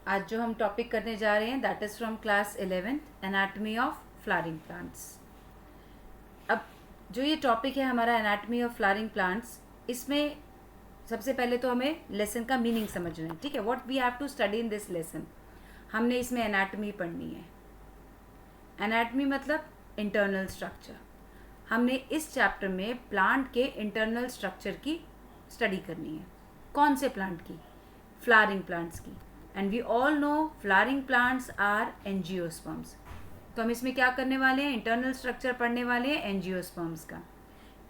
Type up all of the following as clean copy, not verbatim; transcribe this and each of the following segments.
आज जो हम टॉपिक करने जा रहे हैं that is from class 11th anatomy of flowering plants. अब जो ये टॉपिक है हमारा एनाटमी ऑफ फ्लावरिंग प्लांट्स, इसमें सबसे पहले तो हमें लेसन का मीनिंग समझना है। ठीक है, what we have to study in this lesson. हमने इसमें एनाटमी पढ़नी है। एनाटमी मतलब इंटरनल स्ट्रक्चर। हमने इस चैप्टर में प्लांट के इंटरनल स्ट्रक्चर की स्टडी करनी है। कौन से प्लांट की? फ्लावरिंग प्लांट्स की। And we all know flowering plants are angiosperms. तो हम इसमें क्या करने वाले हैं? इंटरनल स्ट्रक्चर पढ़ने वाले हैं एंजियोस्पर्म्स का।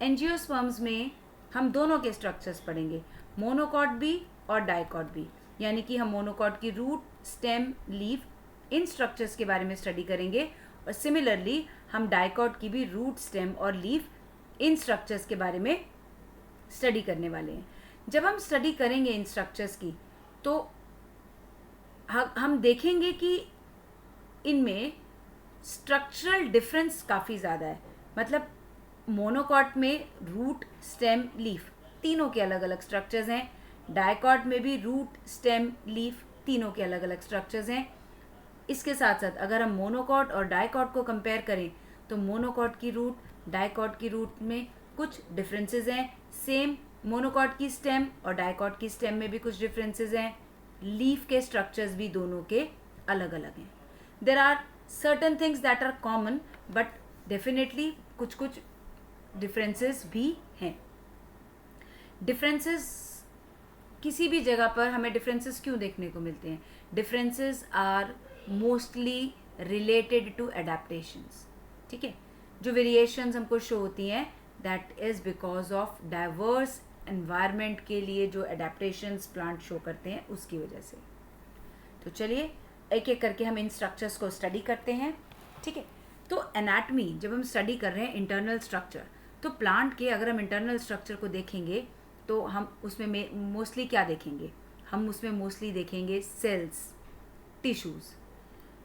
एंजियोस्पर्म्स में हम दोनों के स्ट्रक्चर्स पढ़ेंगे, मोनोकॉट भी और डाइकॉट भी। यानी कि हम मोनोकॉट की रूट, स्टेम, लीफ, इन स्ट्रक्चर्स के बारे में स्टडी करेंगे और सिमिलरली हम डाइकॉट की भी रूट, स्टेम और लीफ, इन स्ट्रक्चर्स के बारे में स्टडी करने वाले हैं। जब हम स्टडी करेंगे इन स्ट्रक्चर्स की तो हम देखेंगे कि इनमें स्ट्रक्चरल डिफरेंस काफ़ी ज़्यादा है। मतलब मोनोकॉट में रूट, स्टेम, लीफ तीनों के अलग अलग स्ट्रक्चर्स हैं। डाइकॉट में भी रूट, स्टेम, लीफ तीनों के अलग अलग स्ट्रक्चर्स हैं। इसके साथ साथ अगर हम मोनोकॉट और डाइकॉट को कंपेयर करें तो मोनोकॉट की रूट, डाइकॉट की रूट में कुछ डिफरेंसेस हैं। सेम मोनोकॉट की स्टेम और डाइकॉट की स्टेम में भी कुछ डिफरेंसेस हैं। लीफ के स्ट्रक्चर्स भी दोनों के अलग अलग हैं। There are certain things that are common, but definitely कुछ कुछ डिफरेंसेस भी हैं। डिफरेंसेस किसी भी जगह पर हमें डिफरेंसेस क्यों देखने को मिलते हैं? Differences are mostly related to adaptations. ठीक है, जो वेरिएशंस हमको शो होती हैं that is because of diverse environment के लिए जो एडेप्टेशंस प्लांट शो करते हैं उसकी वजह से। तो चलिए एक एक करके हम इन स्ट्रक्चर्स को स्टडी करते हैं। ठीक है, तो एनाटमी जब हम स्टडी कर रहे हैं इंटरनल स्ट्रक्चर, तो प्लांट के अगर हम इंटरनल स्ट्रक्चर को देखेंगे तो हम उसमें मोस्टली क्या देखेंगे? हम उसमें मोस्टली देखेंगे सेल्स, टिश्यूज़।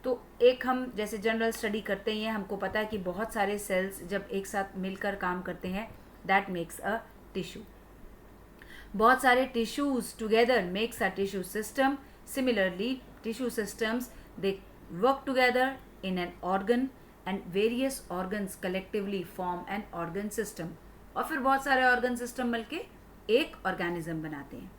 तो एक हम जैसे जनरल स्टडी करते ही हैं, हमको पता है कि बहुत सारे सेल्स जब एक साथ मिलकर काम करते हैं दैट मेक्स अ टिश्यू। बहुत सारे tissues together makes a tissue system. Similarly tissue systems they work together in an organ and various organs collectively form an organ system. और फिर बहुत सारे ऑर्गन सिस्टम मिलके एक ऑर्गेनिज्म बनाते हैं।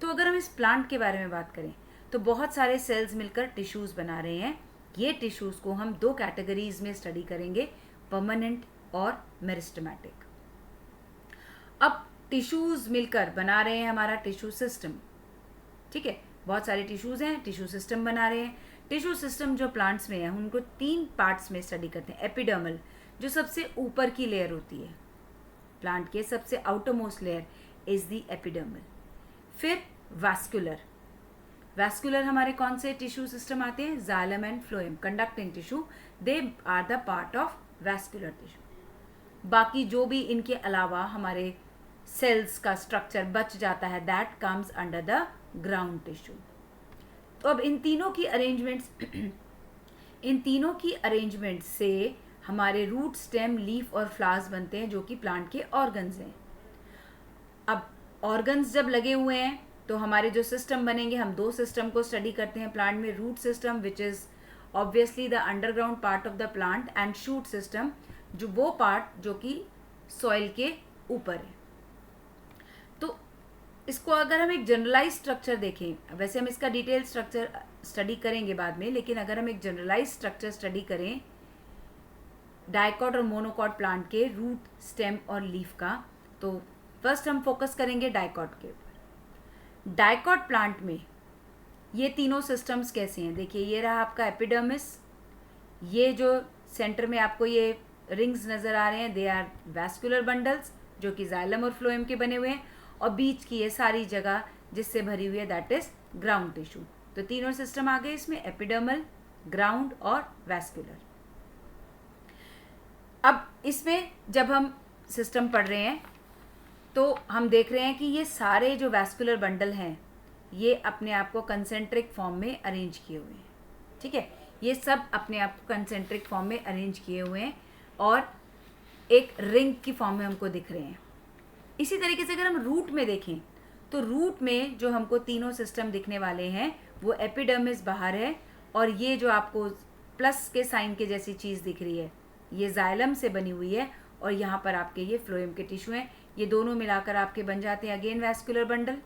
तो अगर हम इस प्लांट के बारे में बात करें तो बहुत सारे सेल्स मिलकर टिश्यूज़ बना रहे हैं। ये टिश्यूज़ को हम दो कैटेगरीज में स्टडी करेंगे, परमानेंट और मेरिस्टेमेटिक। अब टिश्यूज़ मिलकर बना रहे हैं हमारा टिश्यू सिस्टम। ठीक है, बहुत सारे टिश्यूज़ हैं, टिश्यू सिस्टम बना रहे हैं। टिश्यू सिस्टम जो प्लांट्स में है उनको तीन पार्ट्स में स्टडी करते हैं। एपिडर्मल जो सबसे ऊपर की लेयर होती है, प्लांट के सबसे outer most layer is the epidermal. फिर वैस्कुलर, वैस्कुलर हमारे कौन से टिश्यू सिस्टम आते हैं? Xylem and phloem, conducting tissue, they are the part of vascular tissue. बाकी जो भी इनके अलावा हमारे सेल्स का स्ट्रक्चर बच जाता है that comes under the ground tissue. तो अब इन तीनों की अरेंजमेंट से हमारे रूट, स्टेम, लीफ और फ्लावर्स बनते हैं जो कि प्लांट के ऑर्गन्स हैं। अब ऑर्गन्स जब लगे हुए हैं तो हमारे जो सिस्टम बनेंगे, हम दो सिस्टम को स्टडी करते हैं प्लांट में। Root system which is obviously the underground part of the plant, and shoot system जो वो पार्ट जो कि सॉइल के ऊपर है। तो इसको अगर हम एक जनरलाइज स्ट्रक्चर देखें, वैसे हम इसका डिटेल स्ट्रक्चर स्टडी करेंगे बाद में, लेकिन अगर हम एक जनरलाइज स्ट्रक्चर स्टडी करें डाइकॉट और मोनोकॉट प्लांट के रूट, स्टेम और लीफ का, तो फर्स्ट हम फोकस करेंगे डाइकॉट के ऊपर। डाइकॉट प्लांट में ये तीनों सिस्टम्स कैसे हैं? देखिए, ये रहा आपका एपिडर्मिस, ये जो सेंटर में आपको ये रिंग्स नज़र आ रहे हैं दे आर वैस्कुलर बंडल्स जो कि जाइलम और फ्लोएम के बने हुए हैं, और बीच की ये सारी जगह जिससे भरी हुई है दैट इज ग्राउंड टिश्यू। तो तीनों सिस्टम आ गए इसमें, एपिडर्मल, ग्राउंड और वैस्कुलर। अब इसमें जब हम सिस्टम पढ़ रहे हैं तो हम देख रहे हैं कि ये सारे जो वैस्कुलर बंडल हैं ये अपने आप को कंसेंट्रिक फॉर्म में अरेंज किए हुए हैं। ठीक है, ये सब अपने आप को कंसेंट्रिक फॉर्म में अरेंज किए हुए हैं और एक रिंग की फॉर्म में हमको दिख रहे हैं। इसी तरीके से अगर हम रूट में देखें तो रूट में जो हमको तीनों सिस्टम दिखने वाले हैं वो एपिडर्मिस बाहर है, और ये जो आपको प्लस के साइन के जैसी चीज़ दिख रही है ये जाइलम से बनी हुई है, और यहाँ पर आपके ये फ्लोएम के टिश्यू हैं। ये दोनों मिलाकर आपके बन जाते हैं अगेन वैस्कुलर बंडल,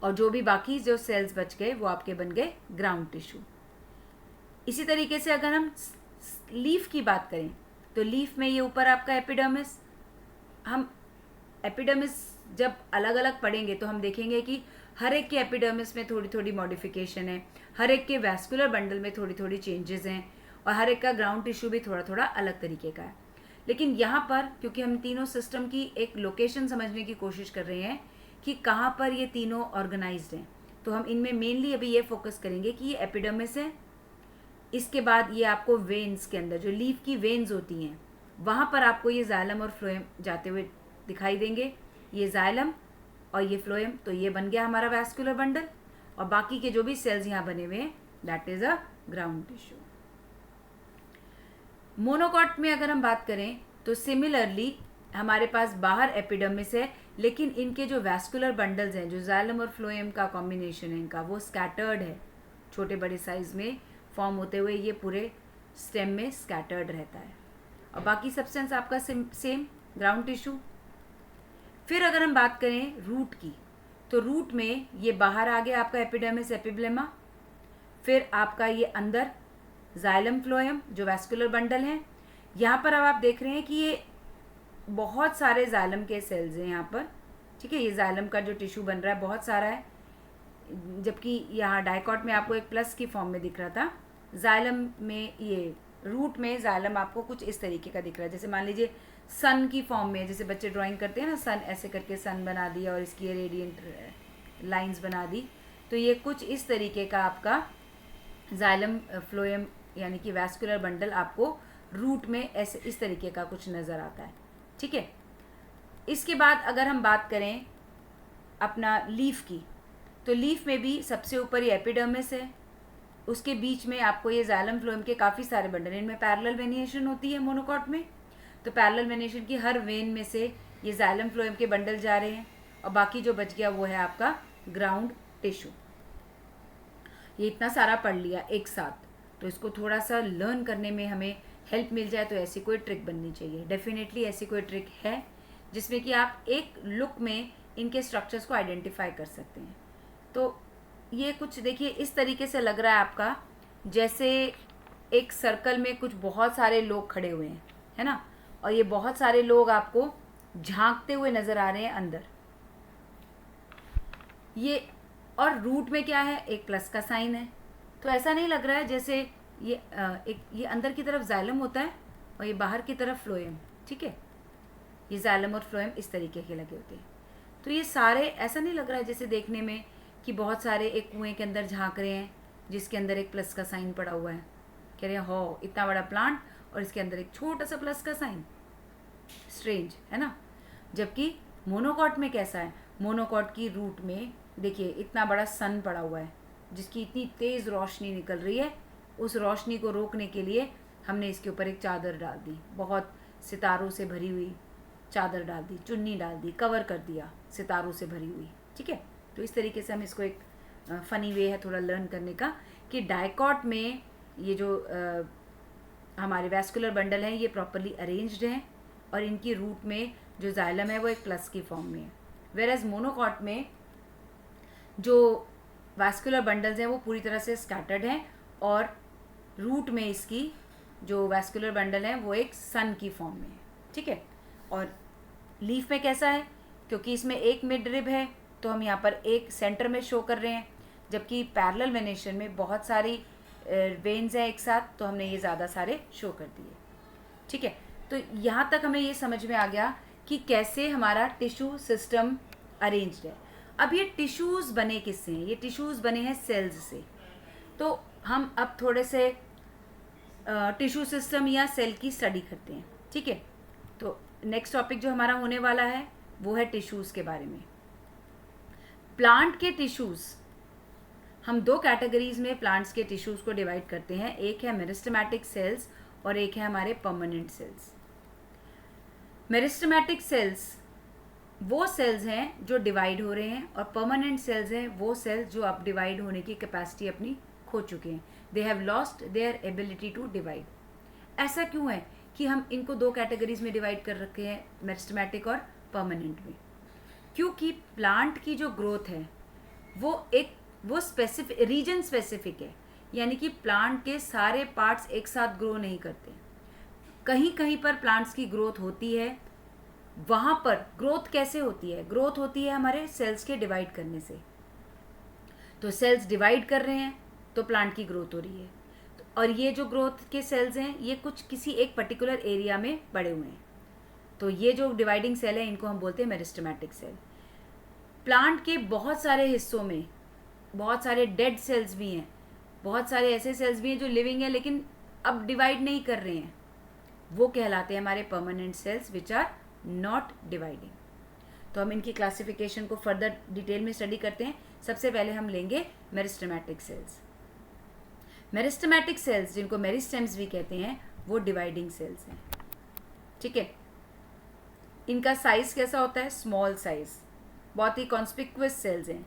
और जो भी बाकी जो सेल्स बच गए वो आपके बन गए ग्राउंड टिश्यू। इसी तरीके से अगर हम लीफ की बात करें तो लीफ में ये ऊपर आपका एपिडर्मिस, हम एपिडर्मिस जब अलग अलग पढ़ेंगे तो हम देखेंगे कि हर एक के एपिडर्मिस में थोड़ी थोड़ी मॉडिफिकेशन है, हर एक के वैस्कुलर बंडल में थोड़ी थोड़ी चेंजेस हैं, और हर एक का ग्राउंड टिश्यू भी थोड़ा थोड़ा अलग तरीके का है। लेकिन यहाँ पर क्योंकि हम तीनों सिस्टम की एक लोकेशन समझने की कोशिश कर रहे हैं कि कहाँ पर ये तीनों ऑर्गेनाइज्ड हैं, तो हम इनमें मेनली अभी ये फोकस करेंगे कि ये एपिडर्मिस है। इसके बाद ये आपको वेन्स के अंदर जो लीफ की वेन्स होती हैं वहाँ पर आपको ये जाइलम और फ्लोएम जाते हुए दिखाई देंगे। ये जाइलम और ये फ्लोएम, तो ये बन गया हमारा वैस्कुलर बंडल, और बाकी के जो भी सेल्स यहाँ बने हुए हैं that is a ground tissue. Monocot में अगर हम बात करें तो सिमिलरली हमारे पास बाहर एपिडर्मिस है, लेकिन इनके जो वैस्कुलर बंडल्स हैं, जो जाइलम और फ्लोएम का कॉम्बिनेशन है इनका, वो स्कैटर्ड है, छोटे बड़े साइज में फॉर्म होते हुए ये पूरे स्टेम में स्कैटर्ड रहता है, और बाकी सब्सटेंस आपका सेम ग्राउंड टिश्यू। फिर अगर हम बात करें रूट की, तो रूट में ये बाहर आ गया आपका एपिडर्मिस एपिब्लेमा, फिर आपका ये अंदर जाइलम फ्लोएम जो वैस्कुलर बंडल हैं। यहाँ पर अब आप देख रहे हैं कि ये बहुत सारे जाइलम के सेल्स हैं यहाँ पर, ठीक है। ये जाइलम का जो टिश्यू बन रहा है बहुत सारा है, जबकि यहाँ डाइकॉट में आपको एक प्लस की फॉर्म में दिख रहा था। जाइलम में ये रूट में जाइलम आपको कुछ इस तरीके का दिख रहा है, जैसे मान लीजिए सन की फॉर्म में, जैसे बच्चे ड्राइंग करते हैं ना, सन ऐसे करके सन बना दिया और इसकी ये रेडियंट लाइंस बना दी, तो ये कुछ इस तरीके का आपका जाइलम फ्लोएम यानी कि वैस्कुलर बंडल आपको रूट में ऐसे इस तरीके का कुछ नज़र आता है, ठीक है। इसके बाद अगर हम बात करें अपना लीफ की, तो लीफ में भी सबसे ऊपर ये एपिडर्मिस है, उसके बीच में आपको ये जाइलम फ्लोएम के काफ़ी सारे बंडल, इनमें पैरेलल वेनिएशन होती है मोनोकॉट में, तो पैरेलल वेनिएशन की हर वेन में से ये जाइलम फ्लोएम के बंडल जा रहे हैं, और बाकी जो बच गया वो है आपका ग्राउंड टिश्यू। ये इतना सारा पढ़ लिया एक साथ, तो इसको थोड़ा सा लर्न करने में हमें हेल्प मिल जाए तो ऐसी कोई ट्रिक बननी चाहिए। डेफिनेटली ऐसी कोई ट्रिक है जिसमें कि आप एक लुक में इनके स्ट्रक्चर्स को आइडेंटिफाई कर सकते हैं। तो ये कुछ देखिए इस तरीके से लग रहा है आपका, जैसे एक सर्कल में कुछ बहुत सारे लोग खड़े हुए हैं, है ना, और ये बहुत सारे लोग आपको झांकते हुए नज़र आ रहे हैं अंदर। ये और रूट में क्या है, एक प्लस का साइन है, तो ऐसा नहीं लग रहा है जैसे ये अंदर की तरफ जाइलम होता है और ये बाहर की तरफ फ्लोएम, ठीक है। ये जाइलम और फ्लोएम इस तरीके के लगे होते हैं, तो ये सारे ऐसा नहीं लग रहा है जैसे देखने में कि बहुत सारे एक कुएं के अंदर झांक रहे हैं जिसके अंदर एक प्लस का साइन पड़ा हुआ है। कह रहे हैं हो इतना बड़ा प्लांट और इसके अंदर एक छोटा सा प्लस का साइन, स्ट्रेंज है ना। जबकि मोनोकॉट में कैसा है, मोनोकॉट की रूट में देखिए इतना बड़ा सन पड़ा हुआ है जिसकी इतनी तेज़ रोशनी निकल रही है, उस रोशनी को रोकने के लिए हमने इसके ऊपर एक चादर डाल दी, बहुत सितारों से भरी हुई चादर डाल दी, चुन्नी डाल दी, कवर कर दिया सितारों से भरी हुई, ठीक है। तो इस तरीके से हम इसको एक फ़नी वे है थोड़ा लर्न करने का कि डाइकॉट में ये जो हमारे वैस्कुलर बंडल हैं ये प्रॉपरली अरेंज्ड हैं, और इनकी रूट में जो जाइलम है वो एक प्लस की फॉर्म में है। वेरएज मोनोकॉट में जो वैस्कुलर बंडल्स हैं वो पूरी तरह से स्कैटर्ड हैं, और रूट में इसकी जो वैस्कुलर बंडल है वो एक सन की फॉर्म में है, ठीक है। और लीफ में कैसा है, क्योंकि इसमें एक मिड रिब है तो हम यहाँ पर एक सेंटर में शो कर रहे हैं, जबकि पैरेलल वेनेशन में बहुत सारी वेन्स हैं एक साथ, तो हमने ये ज़्यादा सारे शो कर दिए, ठीक है। तो यहाँ तक हमें ये समझ में आ गया कि कैसे हमारा टिश्यू सिस्टम अरेंज्ड है। अब ये टिश्यूज़ बने किससे हैं, ये टिश्यूज़ बने हैं सेल्स से। तो हम अब थोड़े से टिश्यू सिस्टम या सेल की स्टडी करते हैं, ठीक है। तो नेक्स्ट टॉपिक जो हमारा होने वाला है वो है टिश्यूज़ के बारे में। प्लांट के टिश्यूज़, हम दो कैटेगरीज में प्लांट्स के टिश्यूज़ को डिवाइड करते हैं, एक है मेरिस्टेमेटिक सेल्स और एक है हमारे परमानेंट सेल्स। मेरिस्टेमेटिक सेल्स वो सेल्स हैं जो डिवाइड हो रहे हैं, और परमानेंट सेल्स हैं वो सेल्स जो अब डिवाइड होने की कैपेसिटी अपनी खो चुके हैं. They have lost their ability to divide. ऐसा क्यों है कि हम इनको दो कैटेगरीज में डिवाइड कर रखे हैं, मेरिस्टेमेटिक और परमानेंट में? क्योंकि प्लांट की जो ग्रोथ है वो स्पेसिफिक रीजन स्पेसिफिक है, यानी कि प्लांट के सारे पार्ट्स एक साथ ग्रो नहीं करते. कहीं कहीं पर प्लांट्स की ग्रोथ होती है. वहाँ पर ग्रोथ कैसे होती है? ग्रोथ होती है हमारे सेल्स के डिवाइड करने से. तो सेल्स डिवाइड कर रहे हैं तो प्लांट की ग्रोथ हो रही है. और ये जो ग्रोथ के सेल्स हैं ये कुछ किसी एक पर्टिकुलर एरिया में पड़े हुए हैं. तो ये जो डिवाइडिंग सेल है इनको हम बोलते हैं मेरिस्टेमेटिक सेल. प्लांट के बहुत सारे हिस्सों में बहुत सारे डेड सेल्स भी हैं, बहुत सारे ऐसे सेल्स भी हैं जो लिविंग है लेकिन अब डिवाइड नहीं कर रहे हैं. वो कहलाते हैं हमारे permanent cells which are not dividing. तो हम इनकी क्लासिफिकेशन को फर्दर डिटेल में स्टडी करते हैं. सबसे पहले हम लेंगे मेरिस्टेमेटिक सेल्स. मेरिस्टेमेटिक सेल्स जिनको मेरिस्टेम्स भी कहते हैं वो डिवाइडिंग सेल्स हैं. ठीक है. इनका साइज कैसा होता है? Small size. बहुत ही कॉन्स्पिक्युअस सेल्स हैं.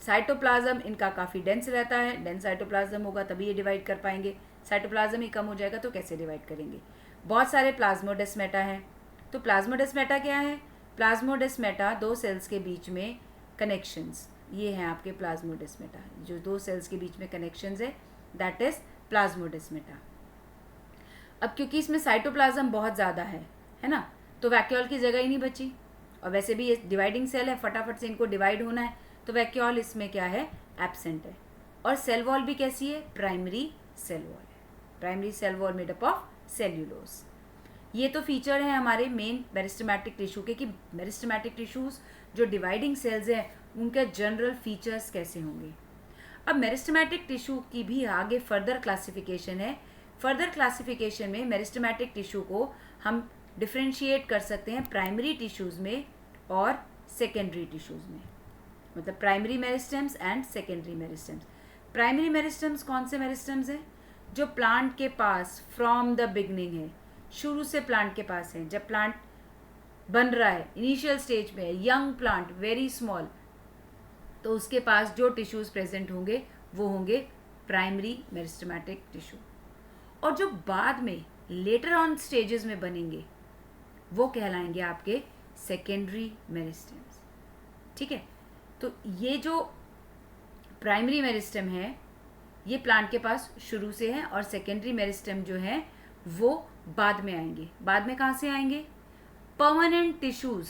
साइटोप्लाज्म इनका काफ़ी डेंस रहता है. डेंस साइटोप्लाज्म होगा तभी ये डिवाइड कर पाएंगे. साइटोप्लाज्म ही कम हो जाएगा तो कैसे डिवाइड करेंगे? बहुत सारे प्लाज्मोडेस्मेटा हैं. तो प्लाज्मोडेस्मेटा क्या है? प्लाज्मोडेस्मेटा दो सेल्स के बीच में कनेक्शंस, ये हैं आपके प्लाज्मोडेस्मेटा. जो दो सेल्स के बीच में कनेक्शंस है दैट इज प्लाज्मोडेस्मेटा. अब क्योंकि इसमें साइटोप्लाज्म बहुत ज़्यादा है ना, तो वैक्यूल की जगह ही नहीं बची. और वैसे भी ये डिवाइडिंग सेल है, फटाफट से इनको डिवाइड होना है, तो वैक्यूल इसमें क्या है? एब्सेंट है. और सेल वॉल भी कैसी है? प्राइमरी सेल वॉल है. Primary cell wall made up of cellulose. ये तो फीचर है हमारे मेन मेरिस्टेमेटिक टिश्यू के कि मेरिस्टेमेटिक टिश्यूज जो डिवाइडिंग सेल्स हैं उनके जनरल फीचर्स कैसे होंगे. अब मेरिस्टेमेटिक टिश्यू की भी आगे फर्दर क्लासिफिकेशन है. फर्दर क्लासिफिकेशन में मेरिस्टेमेटिक टिश्यू को हम डिफ्रेंशिएट कर सकते हैं प्राइमरी टिश्यूज़ में और सेकेंडरी टिश्यूज़ में. मतलब primary meristems and secondary meristems. Primary meristems कौन से मेरिस्टेम्स हैं? जो प्लांट के पास फ्रॉम द बिगनिंग है, शुरू से प्लांट के पास है. जब प्लांट बन रहा है, इनिशियल स्टेज में है, यंग प्लांट, वेरी स्मॉल, तो उसके पास जो टिश्यूज़ प्रेजेंट होंगे वो होंगे प्राइमरी मेरिस्टेमेटिक टिश्यू. और जो बाद में लेटर ऑन स्टेजेस में बनेंगे वो कहलाएंगे आपके सेकेंडरी मेरिस्टेम्स. ठीक है. तो ये जो प्राइमरी मेरिस्टेम है ये प्लांट के पास शुरू से है, और सेकेंडरी मेरिस्टेम जो है वो बाद में आएंगे. बाद में कहाँ से आएंगे? Permanent tissues.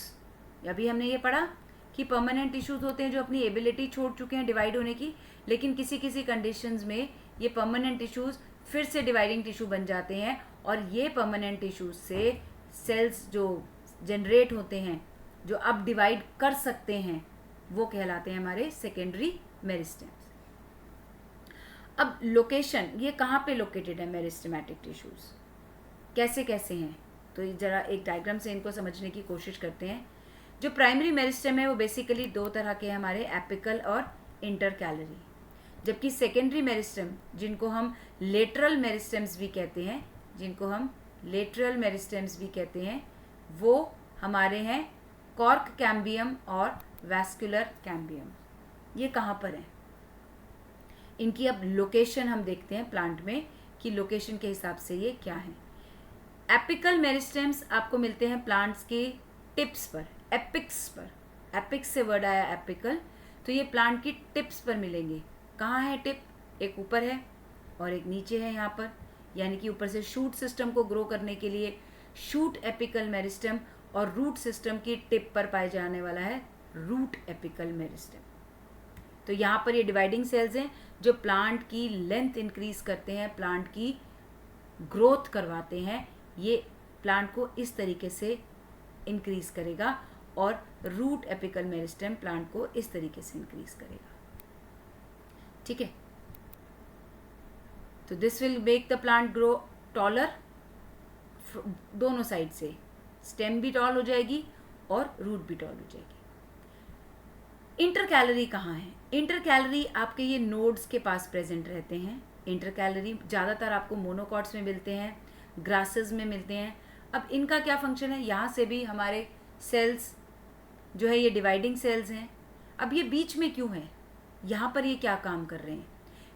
अभी हमने ये पढ़ा कि परमानेंट टिश्यूज़ होते हैं जो अपनी एबिलिटी छोड़ चुके हैं डिवाइड होने की, लेकिन किसी किसी कंडीशंस में ये परमानेंट टिश्यूज़ फिर से डिवाइडिंग टिश्यू बन जाते हैं, और ये परमानेंट टिश्यूज़ से सेल्स जो जनरेट होते हैं जो अब डिवाइड कर सकते हैं वो कहलाते हैं हमारे सेकेंडरी मेरिस्टेम्स. अब लोकेशन, ये कहाँ पे लोकेटेड है मेरिस्टेमेटिक टिश्यूज़, कैसे कैसे हैं? तो ज़रा एक डायग्राम से इनको समझने की कोशिश करते हैं. जो प्राइमरी मेरिस्टेम है वो बेसिकली दो तरह के हैं हमारे, एपिकल और इंटरकैलरी. जबकि सेकेंडरी मेरिस्टेम जिनको हम लेटरल मेरिस्टेम्स भी कहते हैं वो हमारे हैं कॉर्क कैम्बियम और वैस्कुलर कैम्बियम. ये कहाँ पर हैं? इनकी अब लोकेशन हम देखते हैं प्लांट में कि लोकेशन के हिसाब से ये क्या है. एपिकल मेरिस्टेम्स आपको मिलते हैं प्लांट्स के टिप्स पर, एपिक्स पर. एपिक्स से वर्ड आया एपिकल. तो ये प्लांट की टिप्स पर मिलेंगे. कहाँ है टिप? एक ऊपर है और एक नीचे है यहाँ पर, यानी कि ऊपर से शूट सिस्टम को ग्रो करने के लिए शूट एपिकल मेरिस्टेम, और रूट सिस्टम की टिप पर पाए जाने वाला है रूट एपिकल मेरिस्टेम. तो यहाँ पर ये डिवाइडिंग सेल्स हैं जो प्लांट की लेंथ इंक्रीज करते हैं, प्लांट की ग्रोथ करवाते हैं. ये प्लांट को इस तरीके से इंक्रीज करेगा, और रूट एपिकल मेरिस्टेम प्लांट को इस तरीके से इंक्रीज करेगा. ठीक है. तो this will make the plant grow taller. दोनों साइड से स्टेम भी टॉल हो जाएगी और रूट भी टॉल हो जाएगी. इंटरकैलरी कहाँ है? इंटरकैलरी आपके ये नोड्स के पास प्रेजेंट रहते हैं. इंटरकैलरी ज़्यादातर आपको मोनोकॉट्स में मिलते हैं, ग्रासेस में मिलते हैं. अब इनका क्या फंक्शन है? यहाँ से भी हमारे सेल्स जो है ये डिवाइडिंग सेल्स हैं। अब ये बीच में क्यों है, यहाँ पर ये क्या काम कर रहे हैं,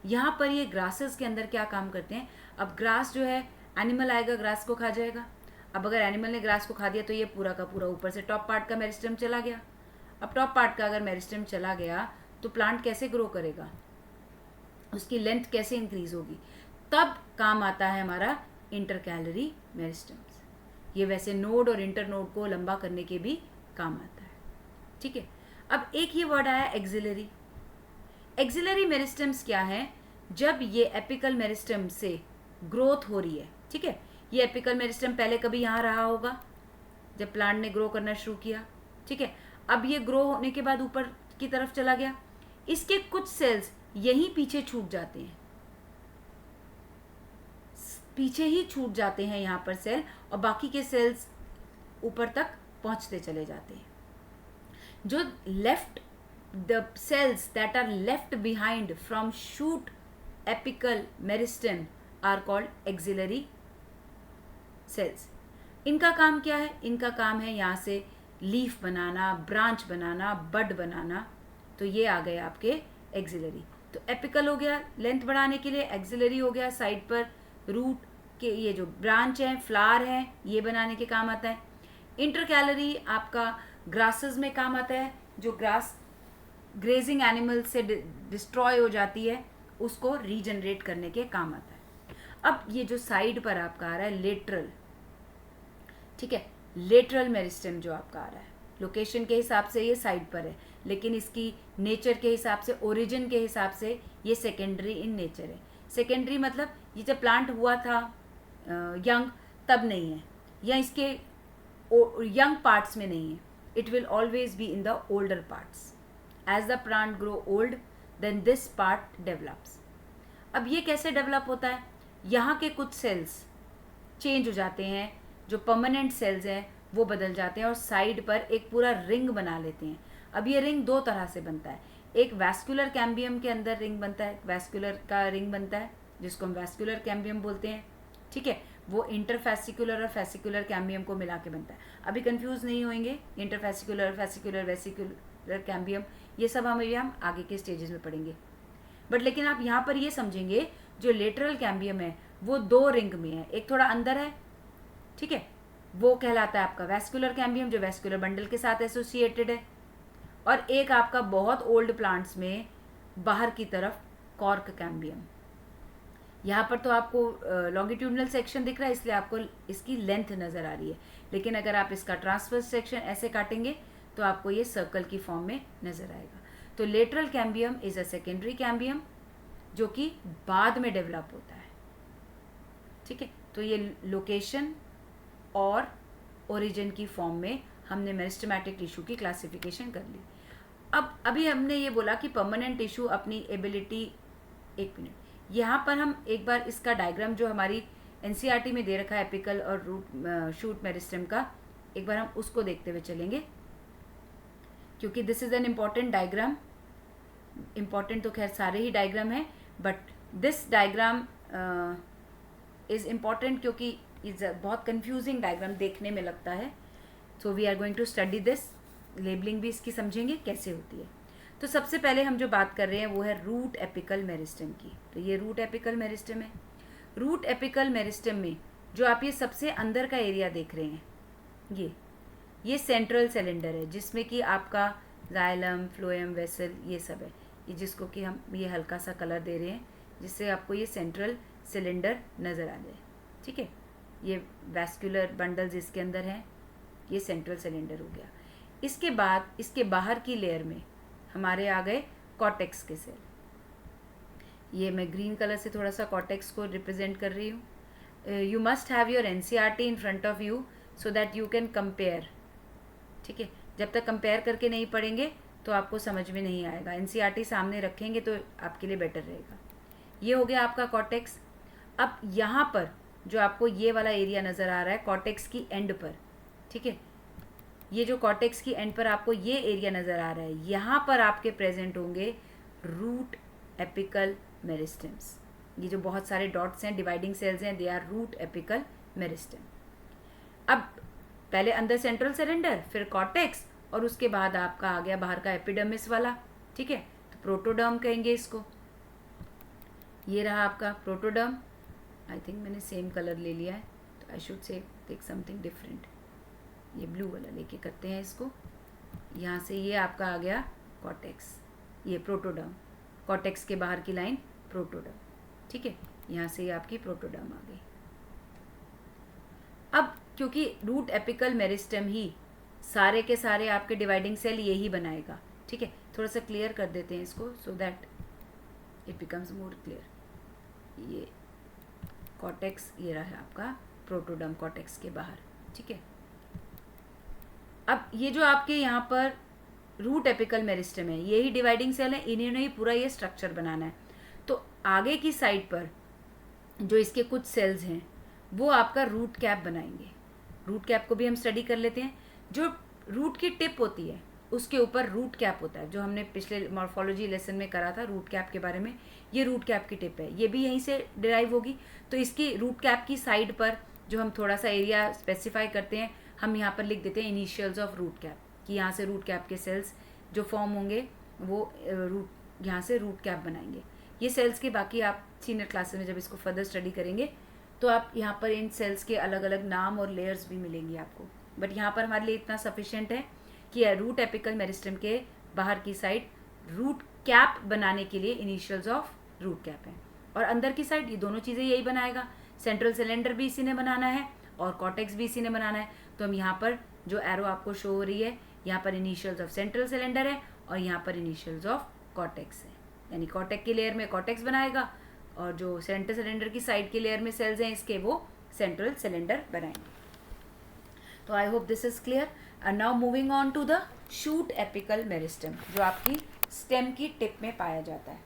यहाँ पर ये ग्रासेस के अंदर क्या काम करते हैं। अब ग्रास जो है, एनिमल आएगा ग्रास को खा जाएगा। अब अगर एनिमल ने ग्रास को खा दिया तो ये पूरा का पूरा ऊपर से टॉप पार्ट का मेरिस्टम चला गया। अब टॉप पार्ट का अगर मेरिस्टम चला गया तो प्लांट कैसे ग्रो करेगा, उसकी लेंथ कैसे इंक्रीज होगी। तब काम आता है हमारा इंटरकैलरी मेरिस्टम्स। ये वैसे नोड और इंटर नोड को लंबा करने के भी काम आता है, ठीक है। अब एक ये वर्ड आया एक्सिलरी। एक्सिलरी मेरिस्टम्स क्या है, जब ये एपिकल मेरिस्टम से ग्रोथ हो रही है, ठीक है। ये एपिकल मेरिस्टम पहले कभी यहाँ रहा होगा जब प्लांट ने ग्रो करना शुरू किया, ठीक है। अब ये ग्रो होने के बाद ऊपर की तरफ चला गया, इसके कुछ सेल्स यहीं पीछे छूट जाते हैं, पीछे ही छूट जाते हैं यहाँ पर सेल, और बाकी के सेल्स ऊपर तक पहुंचते चले जाते हैं। जो left, the cells that are left behind from shoot apical meristem are called axillary cells. इनका काम क्या है, इनका काम है यहाँ से लीफ बनाना, ब्रांच बनाना, बड बनाना। तो ये आ गए आपके एक्सिलरी। तो एपिकल हो गया लेंथ बढ़ाने के लिए, एक्सिलरी हो गया साइड पर रूट के ये जो ब्रांच है, फ्लावर है, ये बनाने के काम आता है। इंटरकैलरी आपका ग्रासेस में काम आता है, जो ग्रास ग्रेजिंग एनिमल से डिस्ट्रॉय हो जाती है उसको रीजनरेट करने के काम आता है। अब ये जो साइड पर आपका आ रहा है लेटरल, ठीक है, लेटरल मेरिस्टम जो आपका आ रहा है, लोकेशन के हिसाब से ये साइड पर है, लेकिन इसकी नेचर के हिसाब से, ओरिजिन के हिसाब से ये सेकेंडरी इन नेचर है। सेकेंडरी मतलब ये जब प्लांट हुआ था यंग तब नहीं है, या इसके यंग पार्ट्स में नहीं है, it will always be in the older parts. As the plant grow old then this part develops. अब ये कैसे डेवलप होता है, यहाँ के कुछ सेल्स चेंज हो जाते हैं, जो परमानेंट सेल्स हैं वो बदल जाते हैं और साइड पर एक पूरा रिंग बना लेते हैं। अब ये रिंग दो तरह से बनता है, एक वैस्कुलर कैम्बियम के अंदर रिंग बनता है, वैस्कुलर का रिंग बनता है जिसको हम वैस्कुलर कैम्बियम बोलते हैं, ठीक है। वो इंटरफेसिकुलर और फेसिकुलर कैम्बियम को मिला के बनता है। अभी कंफ्यूज नहीं होंगे, इंटरफेसिकुलर, फेसिकुलर, वेसिकुलर कैम्बियम, ये सब हम आगे के स्टेजेस में पढ़ेंगे। बट लेकिन आप यहाँ पर ये समझेंगे जो लेटरल कैम्बियम है वो दो रिंग में है, एक थोड़ा अंदर है, ठीक है, वो कहलाता है आपका वैस्कुलर कैम्बियम जो वैस्कुलर बंडल के साथ एसोसिएटेड है, और एक आपका बहुत ओल्ड प्लांट्स में बाहर की तरफ कॉर्क कैम्बियम। यहाँ पर तो आपको लॉन्गिट्यूडनल सेक्शन दिख रहा है इसलिए आपको इसकी लेंथ नज़र आ रही है, लेकिन अगर आप इसका ट्रांसवर्स सेक्शन ऐसे काटेंगे तो आपको ये सर्कल की फॉर्म में नज़र आएगा। तो lateral cambium is a secondary cambium जो कि बाद में डेवलप होता है, ठीक है। तो ये लोकेशन और ओरिजिन की फॉर्म में हमने मेरिस्टेमेटिक टिश्यू की क्लासिफिकेशन कर ली। अब अभी हमने ये बोला कि परमानेंट टिश्यू अपनी एबिलिटी, एक मिनट, यहाँ पर हम एक बार इसका डायग्राम जो हमारी एनसीईआरटी में दे रखा है एपिकल और रूट शूट मेरिस्टम का, एक बार हम उसको देखते हुए चलेंगे क्योंकि this is an important diagram. Important तो खैर सारे ही डायग्राम है, but this diagram is important क्योंकि इज़ बहुत कंफ्यूजिंग डायग्राम देखने में लगता है। So we are going to study this, labelling भी इसकी समझेंगे कैसे होती है। तो सबसे पहले हम जो बात कर रहे हैं वो है रूट एपिकल मेरिस्टम की। तो ये रूट एपिकल मेरिस्टम है। रूट एपिकल मेरिस्टम में जो आप ये सबसे अंदर का एरिया देख रहे हैं, ये सेंट्रल सिलेंडर है जिसमें कि आपका जाइलम, फ्लोएम, वेसल ये सब है, ये जिसको कि हम ये हल्का सा कलर दे रहे हैं जिससे आपको ये सेंट्रल सिलेंडर नज़र आ जाए, ठीक है। ये वैस्कुलर बंडल्स इसके अंदर हैं, ये सेंट्रल सिलेंडर हो गया। इसके बाद इसके बाहर की लेयर में हमारे आ गए कॉर्टेक्स के सेल। ये मैं ग्रीन कलर से थोड़ा सा कॉर्टेक्स को रिप्रेजेंट कर रही हूँ। You must have your NCERT in front of you so that you can compare, ठीक है। जब तक कंपेयर करके नहीं पढ़ेंगे तो आपको समझ में नहीं आएगा, एनसीईआरटी सामने रखेंगे तो आपके लिए बेटर रहेगा। ये हो गया आपका कॉर्टेक्स। अब यहाँ पर जो आपको ये वाला एरिया नज़र आ रहा है कॉर्टेक्स की एंड पर, ठीक है, ये जो कॉर्टेक्स की एंड पर आपको ये एरिया नज़र आ रहा है, यहाँ पर आपके प्रेजेंट होंगे रूट एपिकल मेरिस्टम्स। ये जो बहुत सारे डॉट्स हैं, डिवाइडिंग सेल्स हैं, they are root apical meristem. अब पहले अंदर सेंट्रल सिलेंडर, फिर कॉर्टेक्स और उसके बाद आपका आ गया बाहर का एपिडर्मिस वाला, ठीक है, तो प्रोटोडर्म कहेंगे इसको। ये रहा आपका प्रोटोडर्म। आई थिंक मैंने सेम कलर ले लिया है, तो I should say take something different. ये ब्लू वाला लेके करते हैं इसको। यहाँ से ये आपका आ गया कॉर्टेक्स, ये प्रोटोडर्म, कॉर्टेक्स के बाहर की लाइन प्रोटोडर्म, ठीक है, यहाँ से ये आपकी प्रोटोडर्म आ गई। अब क्योंकि रूट एपिकल मेरिस्टेम ही सारे के सारे आपके डिवाइडिंग सेल यही बनाएगा, ठीक है, थोड़ा सा क्लियर कर देते हैं इसको so that it becomes more clear. ये कॉर्टेक्स, ये रहा है आपका प्रोटोडर्म कॉर्टेक्स के बाहर, ठीक है। अब ये जो आपके यहाँ पर रूट एपिकल मेरिस्टेम है, यही डिवाइडिंग सेल है, इन्होंने ही पूरा ये स्ट्रक्चर बनाना है। तो आगे की साइड पर जो इसके कुछ सेल्स हैं वो आपका रूट कैप बनाएंगे। रूट कैप को भी हम स्टडी कर लेते हैं। जो रूट की टिप होती है उसके ऊपर रूट कैप होता है, जो हमने पिछले मॉर्फोलॉजी लेसन में करा था रूट कैप के बारे में। ये रूट कैप की टिप है, ये भी यहीं से डिराइव होगी। तो इसकी रूट कैप की साइड पर जो हम थोड़ा सा एरिया स्पेसिफाई करते हैं, हम यहाँ पर लिख देते हैं इनिशियल्स ऑफ रूट कैप, कि यहाँ से रूट कैप के सेल्स जो फॉर्म होंगे वो रूट, यहाँ से रूट कैप बनाएंगे। ये सेल्स के बाकी आप सीनियर क्लासेस में जब इसको फर्दर स्टडी करेंगे तो आप यहाँ पर इन सेल्स के अलग अलग नाम और लेयर्स भी मिलेंगी आपको, बट यहाँ पर हमारे लिए इतना सफिशिएंट है कि रूट एपिकल मेरिस्टेम के बाहर की साइड रूट कैप बनाने के लिए इनिशियल्स ऑफ रूट कैप है, और अंदर की साइड ये दोनों चीज़ें यही बनाएगा। सेंट्रल सिलेंडर भी इसी ने बनाना है और कॉर्टेक्स भी इसी ने बनाना है। तो हम यहाँ पर जो एरो आपको शो हो रही है, यहाँ पर इनिशियल्स ऑफ सेंट्रल सिलेंडर है और यहाँ पर इनिशियल्स ऑफ कॉर्टेक्स है, यानी कॉर्टेक्स की लेयर में कॉर्टेक्स बनाएगा और जो सेंट्रल सिलेंडर की साइड की लेयर में सेल्स हैं इसके वो सेंट्रल सिलेंडर बनाएंगे। तो I hope this is clear. And now moving on to the shoot apical meristem, जो आपकी स्टेम की टिप में पाया जाता है।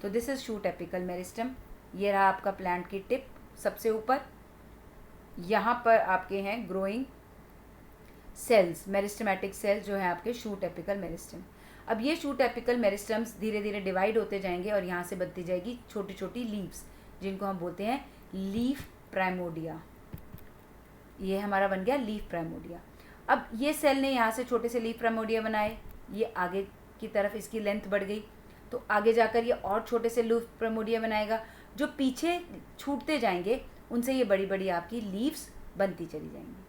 तो this is shoot apical meristem. ये रहा आपका प्लांट की टिप सबसे ऊपर। यहाँ पर आपके हैं ग्रोइंग सेल्स, मेरिस्टेमेटिक सेल्स जो है आपके शूट एपिकल मेरिस्टेम। अब ये शूट एपिकल मेरिस्टम्स धीरे धीरे डिवाइड होते जाएंगे और यहाँ से बनती जाएगी छोटी छोटी लीव्स, जिनको हम बोलते हैं लीफ प्राइमोडिया। ये हमारा बन गया लीफ प्राइमोडिया। अब ये सेल ने यहाँ से छोटे से लीफ प्राइमोडिया बनाए, ये आगे की तरफ इसकी लेंथ बढ़ गई, तो आगे जाकर ये और छोटे से लीफ प्राइमोडिया बनाएगा। जो पीछे छूटते जाएंगे उनसे ये बड़ी बड़ी आपकी लीव्स बनती चली जाएंगी।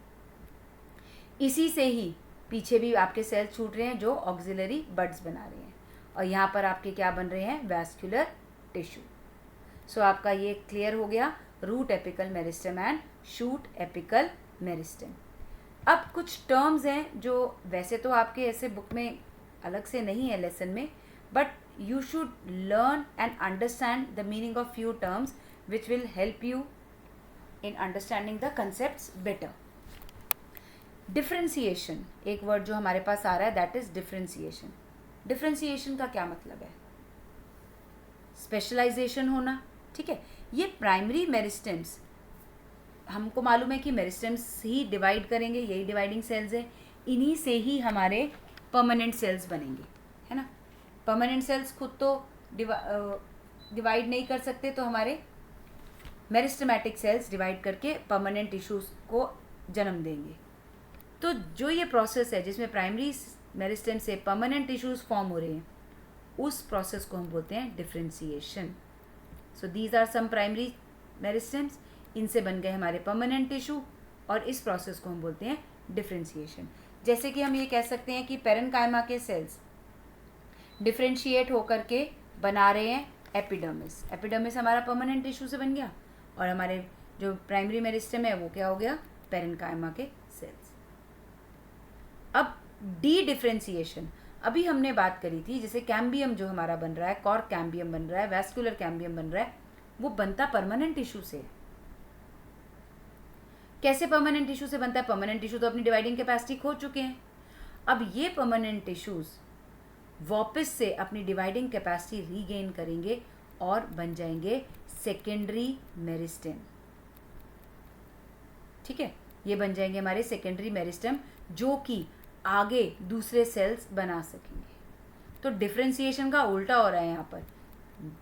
इसी से ही पीछे भी आपके सेल्स छूट रहे हैं जो ऑक्सिलरी बड्स बना रहे हैं, और यहाँ पर आपके क्या बन रहे हैं, वैस्कुलर टिश्यू। सो आपका ये क्लियर हो गया root apical meristem and shoot apical meristem. अब कुछ टर्म्स हैं जो वैसे तो आपके ऐसे बुक में अलग से नहीं है लेसन में, but you should learn and understand the meaning of few terms which will help you in understanding the concepts better. Differentiation, एक वर्ड जो हमारे पास आ रहा है, that is differentiation. Differentiation का क्या मतलब है? स्पेशलाइजेशन होना, ठीक है। ये प्राइमरी मेरिस्टेम्स, हमको मालूम है कि मेरिस्टेम्स ही डिवाइड करेंगे, यही डिवाइडिंग सेल्स है, इन्हीं से ही हमारे परमानेंट सेल्स बनेंगे, है ना। परमानेंट सेल्स खुद तो डिवाइड नहीं कर सकते, तो हमारे मेरिस्टेमेटिक सेल्स डिवाइड करके परमानेंट टिश्यूज को जन्म देंगे। तो जो ये प्रोसेस है जिसमें प्राइमरी मेरिस्टेम से परमानेंट टिश्यूज फॉर्म हो रहे हैं, उस प्रोसेस को हम बोलते हैं differentiation. So these are some primary meristems, इनसे बन गए हमारे परमानेंट टिश्यू, और इस प्रोसेस को हम बोलते हैं डिफरेंशिएशन। जैसे कि हम ये कह सकते हैं कि पेरेन्काइमा के सेल्स डिफरेंशिएट होकर के बना रहे हैं एपिडर्मिस। एपिडर्मिस हमारा परमानेंट टिश्यू से बन गया, और हमारे जो प्राइमरी मेरिस्टेम है वो क्या हो गया, पेरेन्काइमा के सेल्स। अब डी डिफरेंशिएशन, अभी हमने बात करी थी, जैसे कैम्बियम जो हमारा बन रहा है, कॉर्क कैम्बियम बन रहा है, वैस्कुलर कैम्बियम बन रहा है, वो बनता परमानेंट टिश्यू से। कैसे परमानेंट टिश्यू से बनता है? परमानेंट टिश्यू तो अपनी डिवाइडिंग कैपेसिटी खो चुके हैं। अब ये परमानेंट टिश्यूज वापस से अपनी डिवाइडिंग कैपेसिटी रीगेन करेंगे और बन जाएंगे सेकेंडरी मेरिस्टेम, ठीक है। ये बन जाएंगे हमारे सेकेंडरी मेरिस्टेम, जो कि आगे दूसरे सेल्स बना सकेंगे। तो डिफरेंशिएशन का उल्टा हो रहा है, यहाँ पर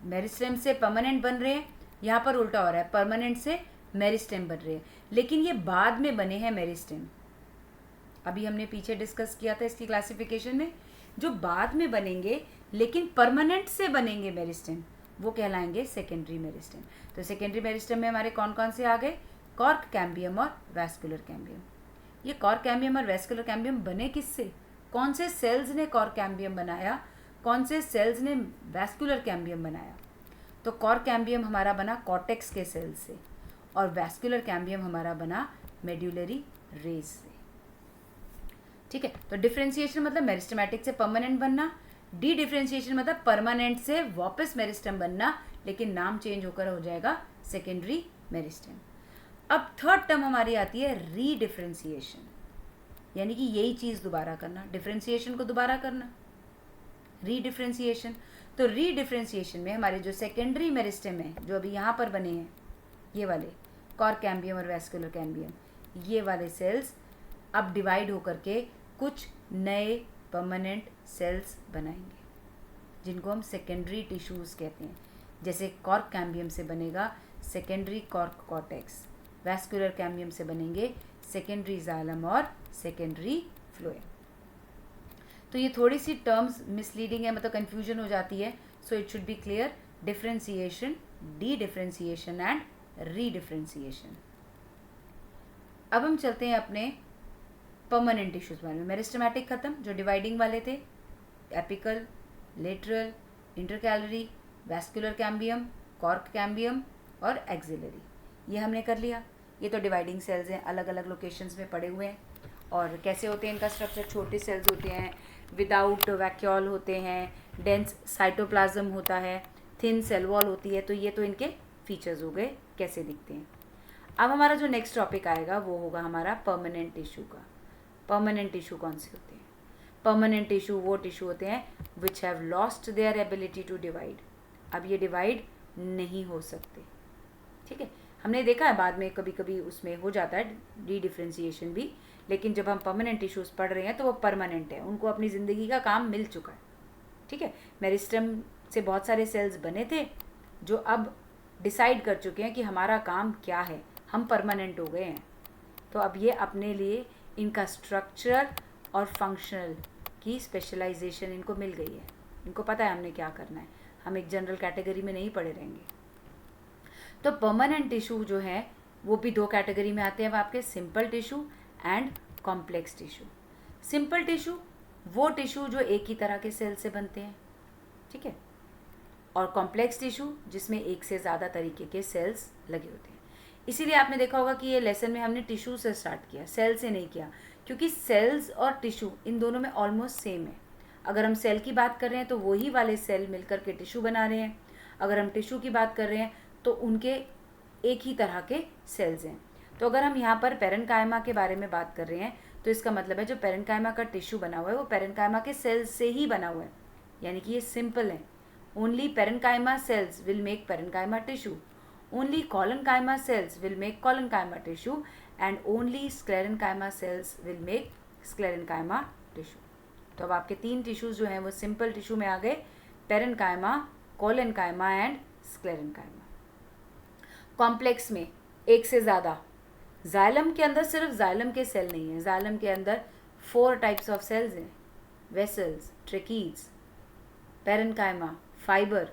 मेरिस्टेम से परमानेंट बन रहे हैं, यहाँ पर उल्टा हो रहा है, परमानेंट से मेरिस्टेम बन रहे हैं, लेकिन ये बाद में बने हैं मेरिस्टेम। अभी हमने पीछे डिस्कस किया था इसकी क्लासिफिकेशन में, जो बाद में बनेंगे लेकिन परमानेंट से बनेंगे मेरिस्टेम, वो कहलाएंगे सेकेंडरी मेरिस्टेम। तो सेकेंडरी मेरिस्टेम में हमारे कौन कौन से आ गए? कॉर्क कैम्बियम और वैस्कुलर कैम्बियम। ये कॉर्क कैम्बियम और वैस्कुलर कैम्बियम बने किससे? कौन से सेल्स ने कॉर्क कैम्बियम बनाया, कौन से सेल्स ने वैस्कुलर कैम्बियम बनाया? तो कॉर्क कैम्बियम हमारा बना कॉर्टेक्स के सेल से और वैस्कुलर कैम्बियम हमारा बना मेड्यूलरी रेज से। ठीक है, तो डिफ्रेंशिएशन मतलब मेरिस्टेमेटिक से परमानेंट बनना, डी डिफ्रेंशिएशन मतलब परमानेंट से वापस मेरिस्टेम बनना, लेकिन नाम चेंज होकर हो जाएगा सेकेंडरी मेरिस्टेम। अब थर्ड टर्म हमारी आती है रीडिफ्रेंशिएशन, यानी कि यही चीज़ दोबारा करना, डिफ्रेंशिएशन को दोबारा करना, रीडिफ्रेंशिएशन। तो रीडिफ्रेंशिएशन में हमारे जो सेकेंडरी मेरिस्टेम है, जो अभी यहाँ पर बने हैं, ये वाले कॉर्क कैम्बियम और वैस्कुलर कैम्बियम, ये वाले सेल्स अब डिवाइड होकर के कुछ नए परमानेंट सेल्स बनाएंगे, जिनको हम सेकेंडरी टिश्यूज़ कहते हैं। जैसे कॉर्क कैम्बियम से बनेगा secondary cork cortex, vascular cambium से बनेंगे सेकेंडरी जाइलम और सेकेंडरी फ्लोएम। तो ये थोड़ी सी टर्म्स मिसलीडिंग है, मतलब कंफ्यूजन हो जाती है। So it should be clear, differentiation, D differentiation and redifferentiation. अब हम चलते हैं अपने परमानेंट टिश्यूज वाले में। मेरिस्टेमेटिक खत्म, जो डिवाइडिंग वाले थे, apical, lateral, intercalary, vascular cambium, cork cambium और एक्सिलरी, ये हमने कर लिया। ये तो डिवाइडिंग सेल्स हैं, अलग अलग लोकेशंस में पड़े हुए हैं। और कैसे होते हैं इनका स्ट्रक्चर? छोटे सेल्स होते हैं, विदाउट वैक्यूल होते हैं, डेंस साइटोप्लाज्म होता है, थिन सेल वॉल होती है। तो ये तो इनके फीचर्स हो गए, कैसे दिखते हैं। अब हमारा जो नेक्स्ट टॉपिक आएगा वो होगा हमारा परमानेंट टिश्यू का। परमानेंट टिश्यू कौन से होते हैं? परमानेंट टिश्यू वो टिश्यू होते हैं which have lost their ability to divide. अब ये डिवाइड नहीं हो सकते। ठीक है, हमने देखा है बाद में कभी कभी उसमें हो जाता है डी डिफ्रेंशिएशन भी, लेकिन जब हम परमानेंट टिश्यूज़ पढ़ रहे हैं तो वो परमानेंट है, उनको अपनी ज़िंदगी का काम मिल चुका है। ठीक है, मेरिस्टेम से बहुत सारे सेल्स बने थे जो अब डिसाइड कर चुके हैं कि हमारा काम क्या है, हम परमानेंट हो गए हैं। तो अब ये अपने लिए इनका स्ट्रक्चर और फंक्शनल की स्पेशलाइजेशन इनको मिल गई है, इनको पता है हमने क्या करना है, हम एक जनरल कैटेगरी में नहीं पड़े रहेंगे। तो परमानेंट टिश्यू जो है वो भी दो कैटेगरी में आते हैं, वो आपके simple tissue and complex tissue. Simple tissue वो टिश्यू जो एक ही तरह के सेल से बनते हैं, ठीक है, और कॉम्प्लेक्स टिश्यू जिसमें एक से ज़्यादा तरीके के सेल्स लगे होते हैं। इसीलिए आपने देखा होगा कि ये लेसन में हमने टिश्यू से स्टार्ट किया, सेल से नहीं किया, क्योंकि सेल्स और टिश्यू इन दोनों में ऑलमोस्ट सेम है। अगर हम सेल की बात कर रहे हैं तो वही वाले सेल मिलकर के टिश्यू बना रहे हैं, अगर हम टिश्यू की बात कर रहे हैं तो उनके एक ही तरह के सेल्स हैं। तो अगर हम यहाँ पर पेरेन्काइमा के बारे में बात कर रहे हैं तो इसका मतलब है जो पेरेन्काइमा का टिश्यू बना हुआ है वो पेरेन्काइमा के सेल्स से ही बना हुआ है, यानी कि ये सिंपल है। Only parenchyma cells will make parenchyma tissue, only collenchyma cells will make collenchyma tissue and only sclerenchyma cells will make sclerenchyma tissue. तो अब आपके तीन टिश्यूज जो हैं वो सिंपल टिश्यू में आ गए, parenchyma, collenchyma and sclerenchyma. Complex में एक से ज़्यादा, जाइलम के अंदर सिर्फ जाइलम के सेल नहीं है, जाइलम के अंदर 4 टाइप्स ऑफ सेल्स हैं, वेसल्स, ट्रेकीज, पेरेन्काइमा, फाइबर।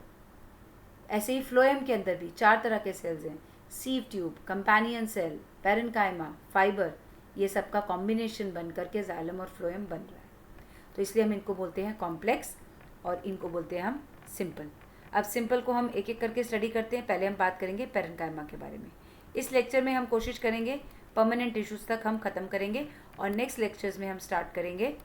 ऐसे ही फ्लोएम के अंदर भी 4 तरह के सेल्स हैं, sieve tube, companion cell, parenchyma, fibre. ये सब का कॉम्बिनेशन बन करके जाइलम और फ्लोएम बन रहा है। तो इसलिए हम इनको बोलते हैं कॉम्प्लेक्स और इनको बोलते हैं हम सिंपल। अब सिंपल को हम एक एक करके स्टडी करते हैं। पहले हम बात करेंगे पेरेन्काइमा के बारे में। इस लेक्चर में हम कोशिश करेंगे परमानेंट टिश्यूज़ तक हम ख़त्म करेंगे और नेक्स्ट लेक्चर्स में हम स्टार्ट करेंगे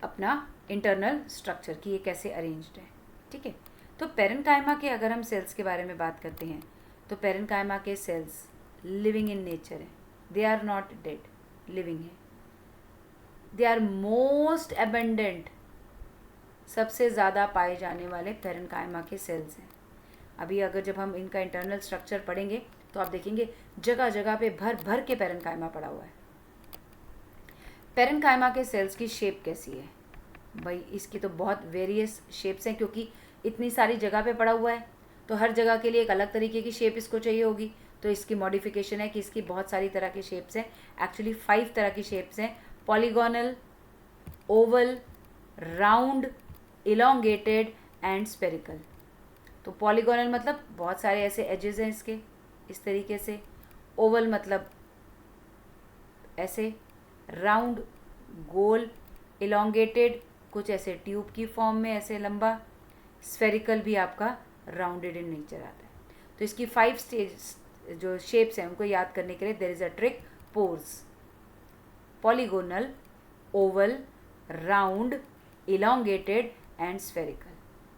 अपना इंटरनल स्ट्रक्चर की ये कैसे अरेंज्ड है। ठीक है, तो पेरेन्काइमा के अगर हम सेल्स के बारे में बात करते हैं तो पेरेन्काइमा के सेल्स लिविंग इन नेचर है, they are not dead, living है। दे आर मोस्ट एबंडेंट, सबसे ज़्यादा पाए जाने वाले पेरेन्काइमा के सेल्स हैं। अभी अगर जब हम इनका इंटरनल स्ट्रक्चर पढ़ेंगे तो आप देखेंगे जगह जगह पे भर भर के पेरेन्काइमा पड़ा हुआ है। पेरेन्काइमा के सेल्स की शेप कैसी है भाई? इसकी तो बहुत वेरियस शेप्स हैं, क्योंकि इतनी सारी जगह पे पड़ा हुआ है तो हर जगह के लिए एक अलग तरीके की शेप इसको चाहिए होगी। तो इसकी मॉडिफिकेशन है कि इसकी बहुत सारी तरह की शेप्स हैं। एक्चुअली 5 तरह की शेप्स हैं, polygonal, oval, round, elongated and spherical. तो पॉलीगोनल मतलब बहुत सारे ऐसे एजेस हैं इसके इस तरीके से, ओवल मतलब ऐसे, राउंड गोल, इलोंगेटेड कुछ ऐसे ट्यूब की फॉर्म में ऐसे लंबा, स्फेरिकल भी आपका राउंडेड इन नेचर आता है। तो इसकी 5 स्टेज जो शेप्स हैं उनको याद करने के लिए there is a trick, pores, polygonal, oval, round, elongated and spherical.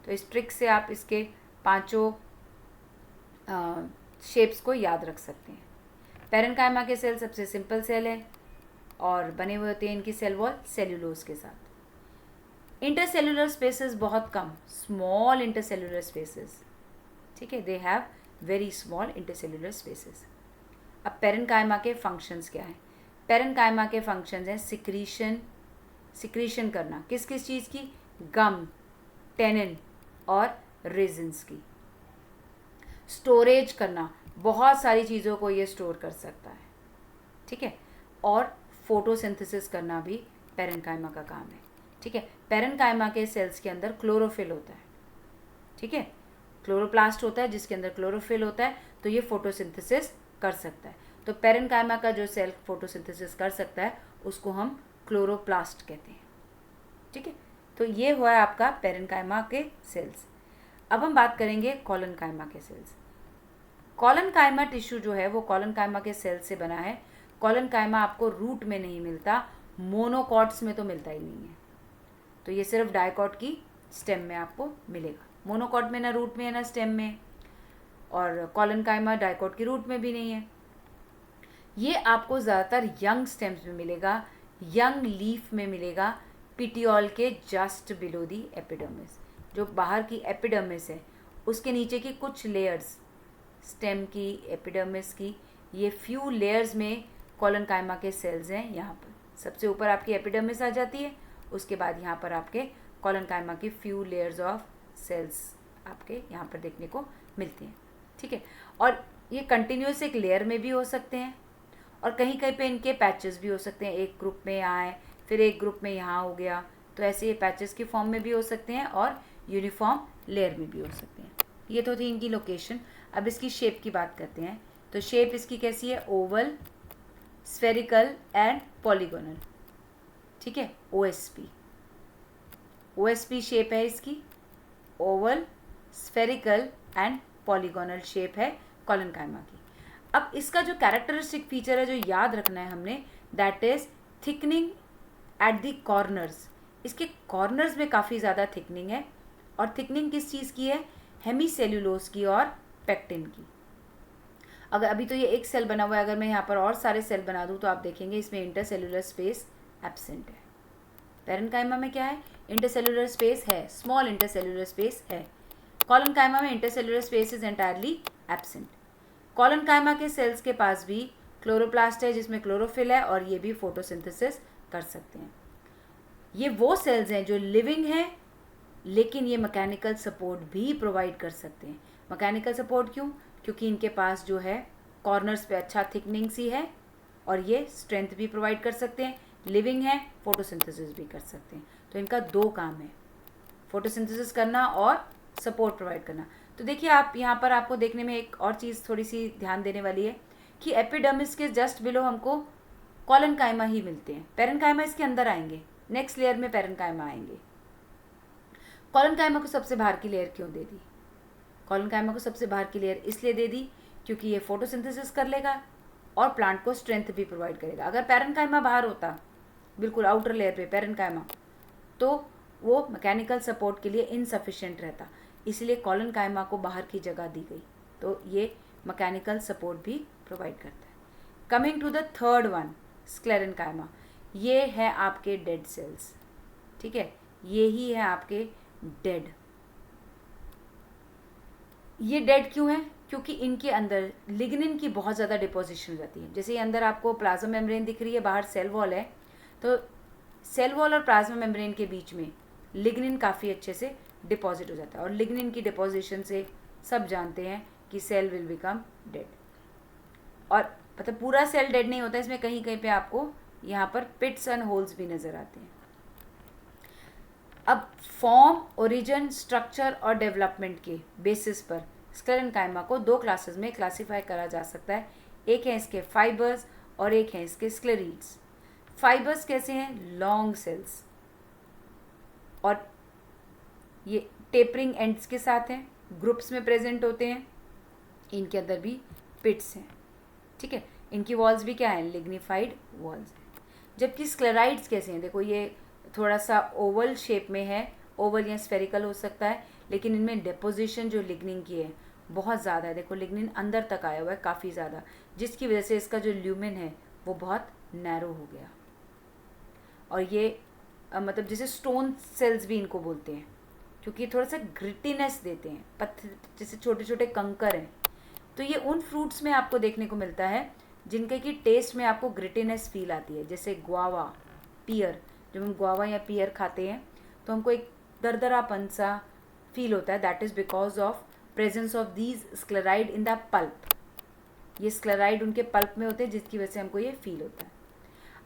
तो इस ट्रिक से आप इसके 5 शेप्स को याद रख सकते हैं। पैरेन्काइमा के सेल सबसे सिंपल सेल है और बने हुए होते हैं इनकी सेल वॉल सेल्यूलोज के साथ। इंटरसेल्यूलर स्पेसेस बहुत कम, स्मॉल इंटरसेल्यूलर स्पेसेस, ठीक है, they have very small intercellular spaces. अब पैरेन्काइमा के फंक्शंस क्या हैं? पैरेन्काइमा के फंक्शंस हैं सिक्रीशन करना, किस किस चीज़ की? गम, टेनिन और रेजिन्स की। स्टोरेज करना, बहुत सारी चीज़ों को ये स्टोर कर सकता है, ठीक है। और फोटोसिंथेसिस करना भी पैरेन्काइमा का काम है, ठीक है। पैरेन्काइमा के सेल्स के अंदर क्लोरोफिल होता है, ठीक है, क्लोरोप्लास्ट होता है जिसके अंदर क्लोरोफिल होता है, तो ये फोटोसिंथेसिस कर सकता है। तो पैरेन्काइमा का जो सेल फोटोसिंथेसिस कर सकता है उसको हम क्लोरोप्लास्ट कहते हैं, ठीक है। तो ये हुआ है आपका पैरेन्काइमा के सेल्स। अब हम बात करेंगे कॉलनकाइमा के सेल्स। कॉलनकाइमा टिश्यू जो है वो कॉलनकाइमा के सेल से बना है। कॉलनकाइमा आपको रूट में नहीं मिलता, मोनोकॉट्स में तो मिलता ही नहीं है, तो ये सिर्फ डाइकॉट की स्टेम में आपको मिलेगा। मोनोकॉट में ना रूट में है ना स्टेम में, और कॉलनकाइमा डाइकॉट की रूट में भी नहीं है। ये आपको ज़्यादातर यंग स्टेम्स में मिलेगा, यंग लीफ में मिलेगा, पिटियोल के जस्ट बिलो दी एपिडर्मिस। जो बाहर की एपिडर्मिस है उसके नीचे की कुछ लेयर्स, स्टेम की, एपिडर्मिस की, ये फ्यू लेयर्स में कॉलनकाइमा के सेल्स हैं। यहाँ पर सबसे ऊपर आपकी एपिडर्मिस आ जाती है, उसके बाद यहाँ पर आपके कॉलनकाइमा की फ्यू लेयर्स ऑफ सेल्स आपके यहाँ पर देखने को मिलती हैं, ठीक है। और ये कंटिन्यूस एक लेयर में भी हो सकते हैं और कहीं कहीं पे इनके पैचेस भी हो सकते हैं, एक ग्रुप में यहाँ है फिर एक ग्रुप में यहाँ हो गया, तो ऐसे ये पैचेस की फॉर्म में भी हो सकते हैं और यूनिफॉर्म लेयर में भी हो सकते हैं। ये तो थी इनकी लोकेशन। अब इसकी शेप की बात करते हैं। तो शेप इसकी कैसी है? ओवल, स्फेरिकल एंड पॉलीगोनल, ठीक है, ओएसपी शेप है इसकी, Oval, spherical and polygonal shape है कॉलनकाइमा की। अब इसका जो कैरेक्टरिस्टिक फीचर है जो याद रखना है हमने, that is thickening at the corners. इसके कॉर्नर्स में काफ़ी ज़्यादा थिकनिंग है, और थिकनिंग किस चीज़ की है? हेमीसेल्यूलोज की और पेक्टिन की। अगर अभी तो ये एक सेल बना हुआ है, अगर मैं यहाँ पर और सारे सेल बना दूँ तो आप देखेंगे इसमें इंटरसेल्यूलर स्पेस एब्सेंट है। पैरेन्काइमा में क्या है? इंटरसेल्यूलर स्पेस है, स्मॉल इंटरसेल्यूलर स्पेस है। कॉलनकाइमा में intercellular space is entirely absent. Collenchyma के सेल्स के पास भी क्लोरोप्लास्ट है जिसमें क्लोरोफिल है, और ये भी फोटोसिंथेसिस कर सकते हैं। ये वो सेल्स हैं जो लिविंग हैं, लेकिन ये मैकेनिकल सपोर्ट भी प्रोवाइड कर सकते हैं। मैकेनिकल सपोर्ट क्यों? क्योंकि इनके पास जो है कॉर्नर्स पे अच्छा थिकनिंग सी है, और ये स्ट्रेंथ भी प्रोवाइड कर सकते हैं, लिविंग है, फोटोसिंथेसिस भी कर सकते हैं। तो इनका 2 काम है, फोटोसिंथेसिस करना और सपोर्ट प्रोवाइड करना। तो देखिए आप यहाँ पर आपको देखने में एक और चीज़ थोड़ी सी ध्यान देने वाली है कि एपिडर्मिस के जस्ट बिलो हमको कॉलनकाइमा ही मिलते हैं। पैरेन्काइमा इसके अंदर आएंगे, नेक्स्ट लेयर में पैरेन्काइमा आएंगे। कॉलनकाइमा को सबसे बाहर की लेयर क्यों दे दी? कॉलनकाइमा को सबसे बाहर की लेयर इसलिए दे दी क्योंकि ये फोटोसिंथेसिस कर लेगा और प्लांट को स्ट्रेंथ भी प्रोवाइड करेगा। अगर पैरेन्काइमा बाहर होता, बिल्कुल आउटर लेयर पे पैरेन्काइमा, तो वो मैकेनिकल सपोर्ट के लिए इनसफिशिएंट रहता, इसलिए कॉलनकाइमा को बाहर की जगह दी गई, तो ये मैकेनिकल सपोर्ट भी प्रोवाइड करता है। Coming to the third one, sclerenchyma, ये है आपके डेड सेल्स, ठीक है, ये ही है आपके डेड। ये डेड क्यों है? क्योंकि इनके अंदर लिग्निन की बहुत ज़्यादा डिपोजिशन रहती है। जैसे अंदर आपको प्लाज्मा मेम्ब्रेन दिख रही है, बाहर सेल वॉल है, तो सेल वॉल और प्लाज्मा मेम्ब्रेन के बीच में लिग्निन काफ़ी अच्छे से डिपॉजिट हो जाता है, और लिग्निन की डिपोजिशन से सब जानते हैं कि सेल विल बिकम डेड। और मतलब पूरा सेल डेड नहीं होता, इसमें कहीं कहीं पे आपको यहाँ पर पिट्स एंड होल्स भी नज़र आते हैं। अब फॉर्म, ओरिजिन, स्ट्रक्चर और डेवलपमेंट के बेसिस पर स्क्लेरेन्काइमा को दो क्लासेस में क्लासीफाई करा जा सकता है। एक है इसके फाइबर्स और एक है इसके स्क्लेरीड्स। फाइबर्स कैसे हैं? लॉन्ग सेल्स, और ये टेपरिंग एंड्स के साथ हैं, ग्रुप्स में प्रेजेंट होते हैं। इनके अंदर भी पिट्स हैं, ठीक है। इनकी वॉल्स भी क्या है? लिग्निफाइड वॉल्स हैं। जबकि स्क्लेराइड्स कैसे हैं? देखो ये थोड़ा सा ओवल शेप में है, ओवल या स्फेरिकल हो सकता है, लेकिन इनमें डिपोजिशन जो लिग्निन की है बहुत ज़्यादा है। देखो लिग्निन अंदर तक आया हुआ है काफ़ी ज़्यादा, जिसकी वजह से इसका जो ल्यूमेन है वो बहुत नैरो हो गया। और ये मतलब जैसे स्टोन सेल्स भी इनको बोलते हैं, क्योंकि थोड़ा सा ग्रिटीनेस देते हैं, पत्थर जैसे छोटे छोटे कंकर हैं। तो ये उन फ्रूट्स में आपको देखने को मिलता है जिनके की टेस्ट में आपको ग्रिटीनेस फील आती है, जैसे गुआवा, पियर। जब हम गुआवा या पियर खाते हैं तो हमको एक दरदरापन सा फील होता है। That is because of presence of these sclereid in the pulp. ये स्क्लेराइड उनके पल्प में होते हैं, जिसकी वजह से हमको ये फील होता है।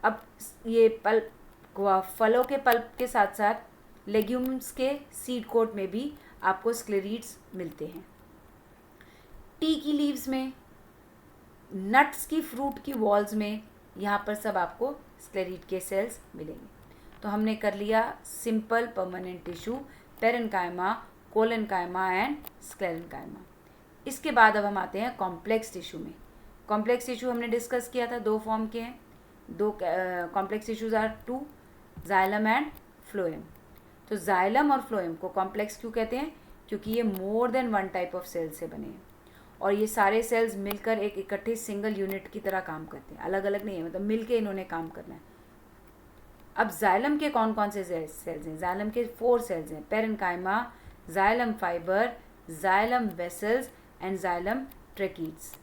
अब ये पल्प, फलों के पल्प के साथ साथ लेग्यूम्स के सीड कोट में भी आपको स्क्लेरीड्स मिलते हैं। टी की लीव्स में, नट्स की फ्रूट की वॉल्स में, यहाँ पर सब आपको स्क्लेरीड के सेल्स मिलेंगे। तो हमने कर लिया simple permanent tissue, parenchyma, collenchyma and sclerenchyma. इसके बाद अब हम आते हैं कॉम्प्लेक्स टिश्यू में। कॉम्प्लेक्स टिश्यू हमने डिस्कस किया था, दो फॉर्म के हैं। दो complex tissues are two, xylem and phloem. तो जाइलम और फ्लोएम को कॉम्प्लेक्स क्यों कहते हैं? क्योंकि ये more than one type of cell से बने हैं, और ये सारे सेल्स मिलकर एक इकट्ठे सिंगल यूनिट की तरह काम करते हैं, अलग अलग नहीं है, मतलब मिलके इन्होंने काम करना है। अब जाइलम के कौन कौन से सेल्स हैं? जाइलम के 4 सेल्स हैं, parenchyma, xylem fibre, xylem vessels and xylem tracheids.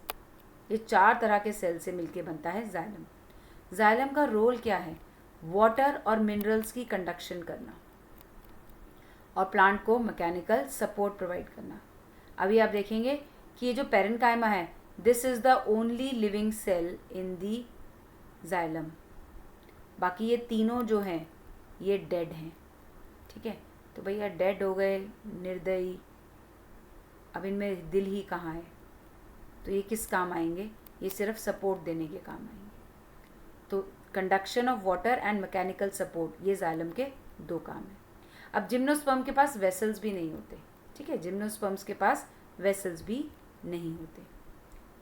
ये 4 तरह के सेल से मिलके बनता है जाइलम। जाइलम का रोल क्या है? वाटर और मिनरल्स की कंडक्शन करना और प्लांट को मैकेनिकल सपोर्ट प्रोवाइड करना। अभी आप देखेंगे कि ये जो पेरेन्काइमा है, this is the only living cell in the xylem. बाकी ये तीनों जो हैं ये डेड हैं, ठीक है। तो भैया डेड हो गए, निर्दयी, अब इनमें दिल ही कहाँ है? तो ये किस काम आएंगे? ये सिर्फ सपोर्ट देने के काम आएंगे। तो conduction of water and mechanical support, ये जाइलम के 2 काम हैं। अब जिम्नोस्पर्म के पास वेसल्स भी नहीं होते, ठीक है। जिम्नोस्पर्म्स के पास वेसल्स भी नहीं होते।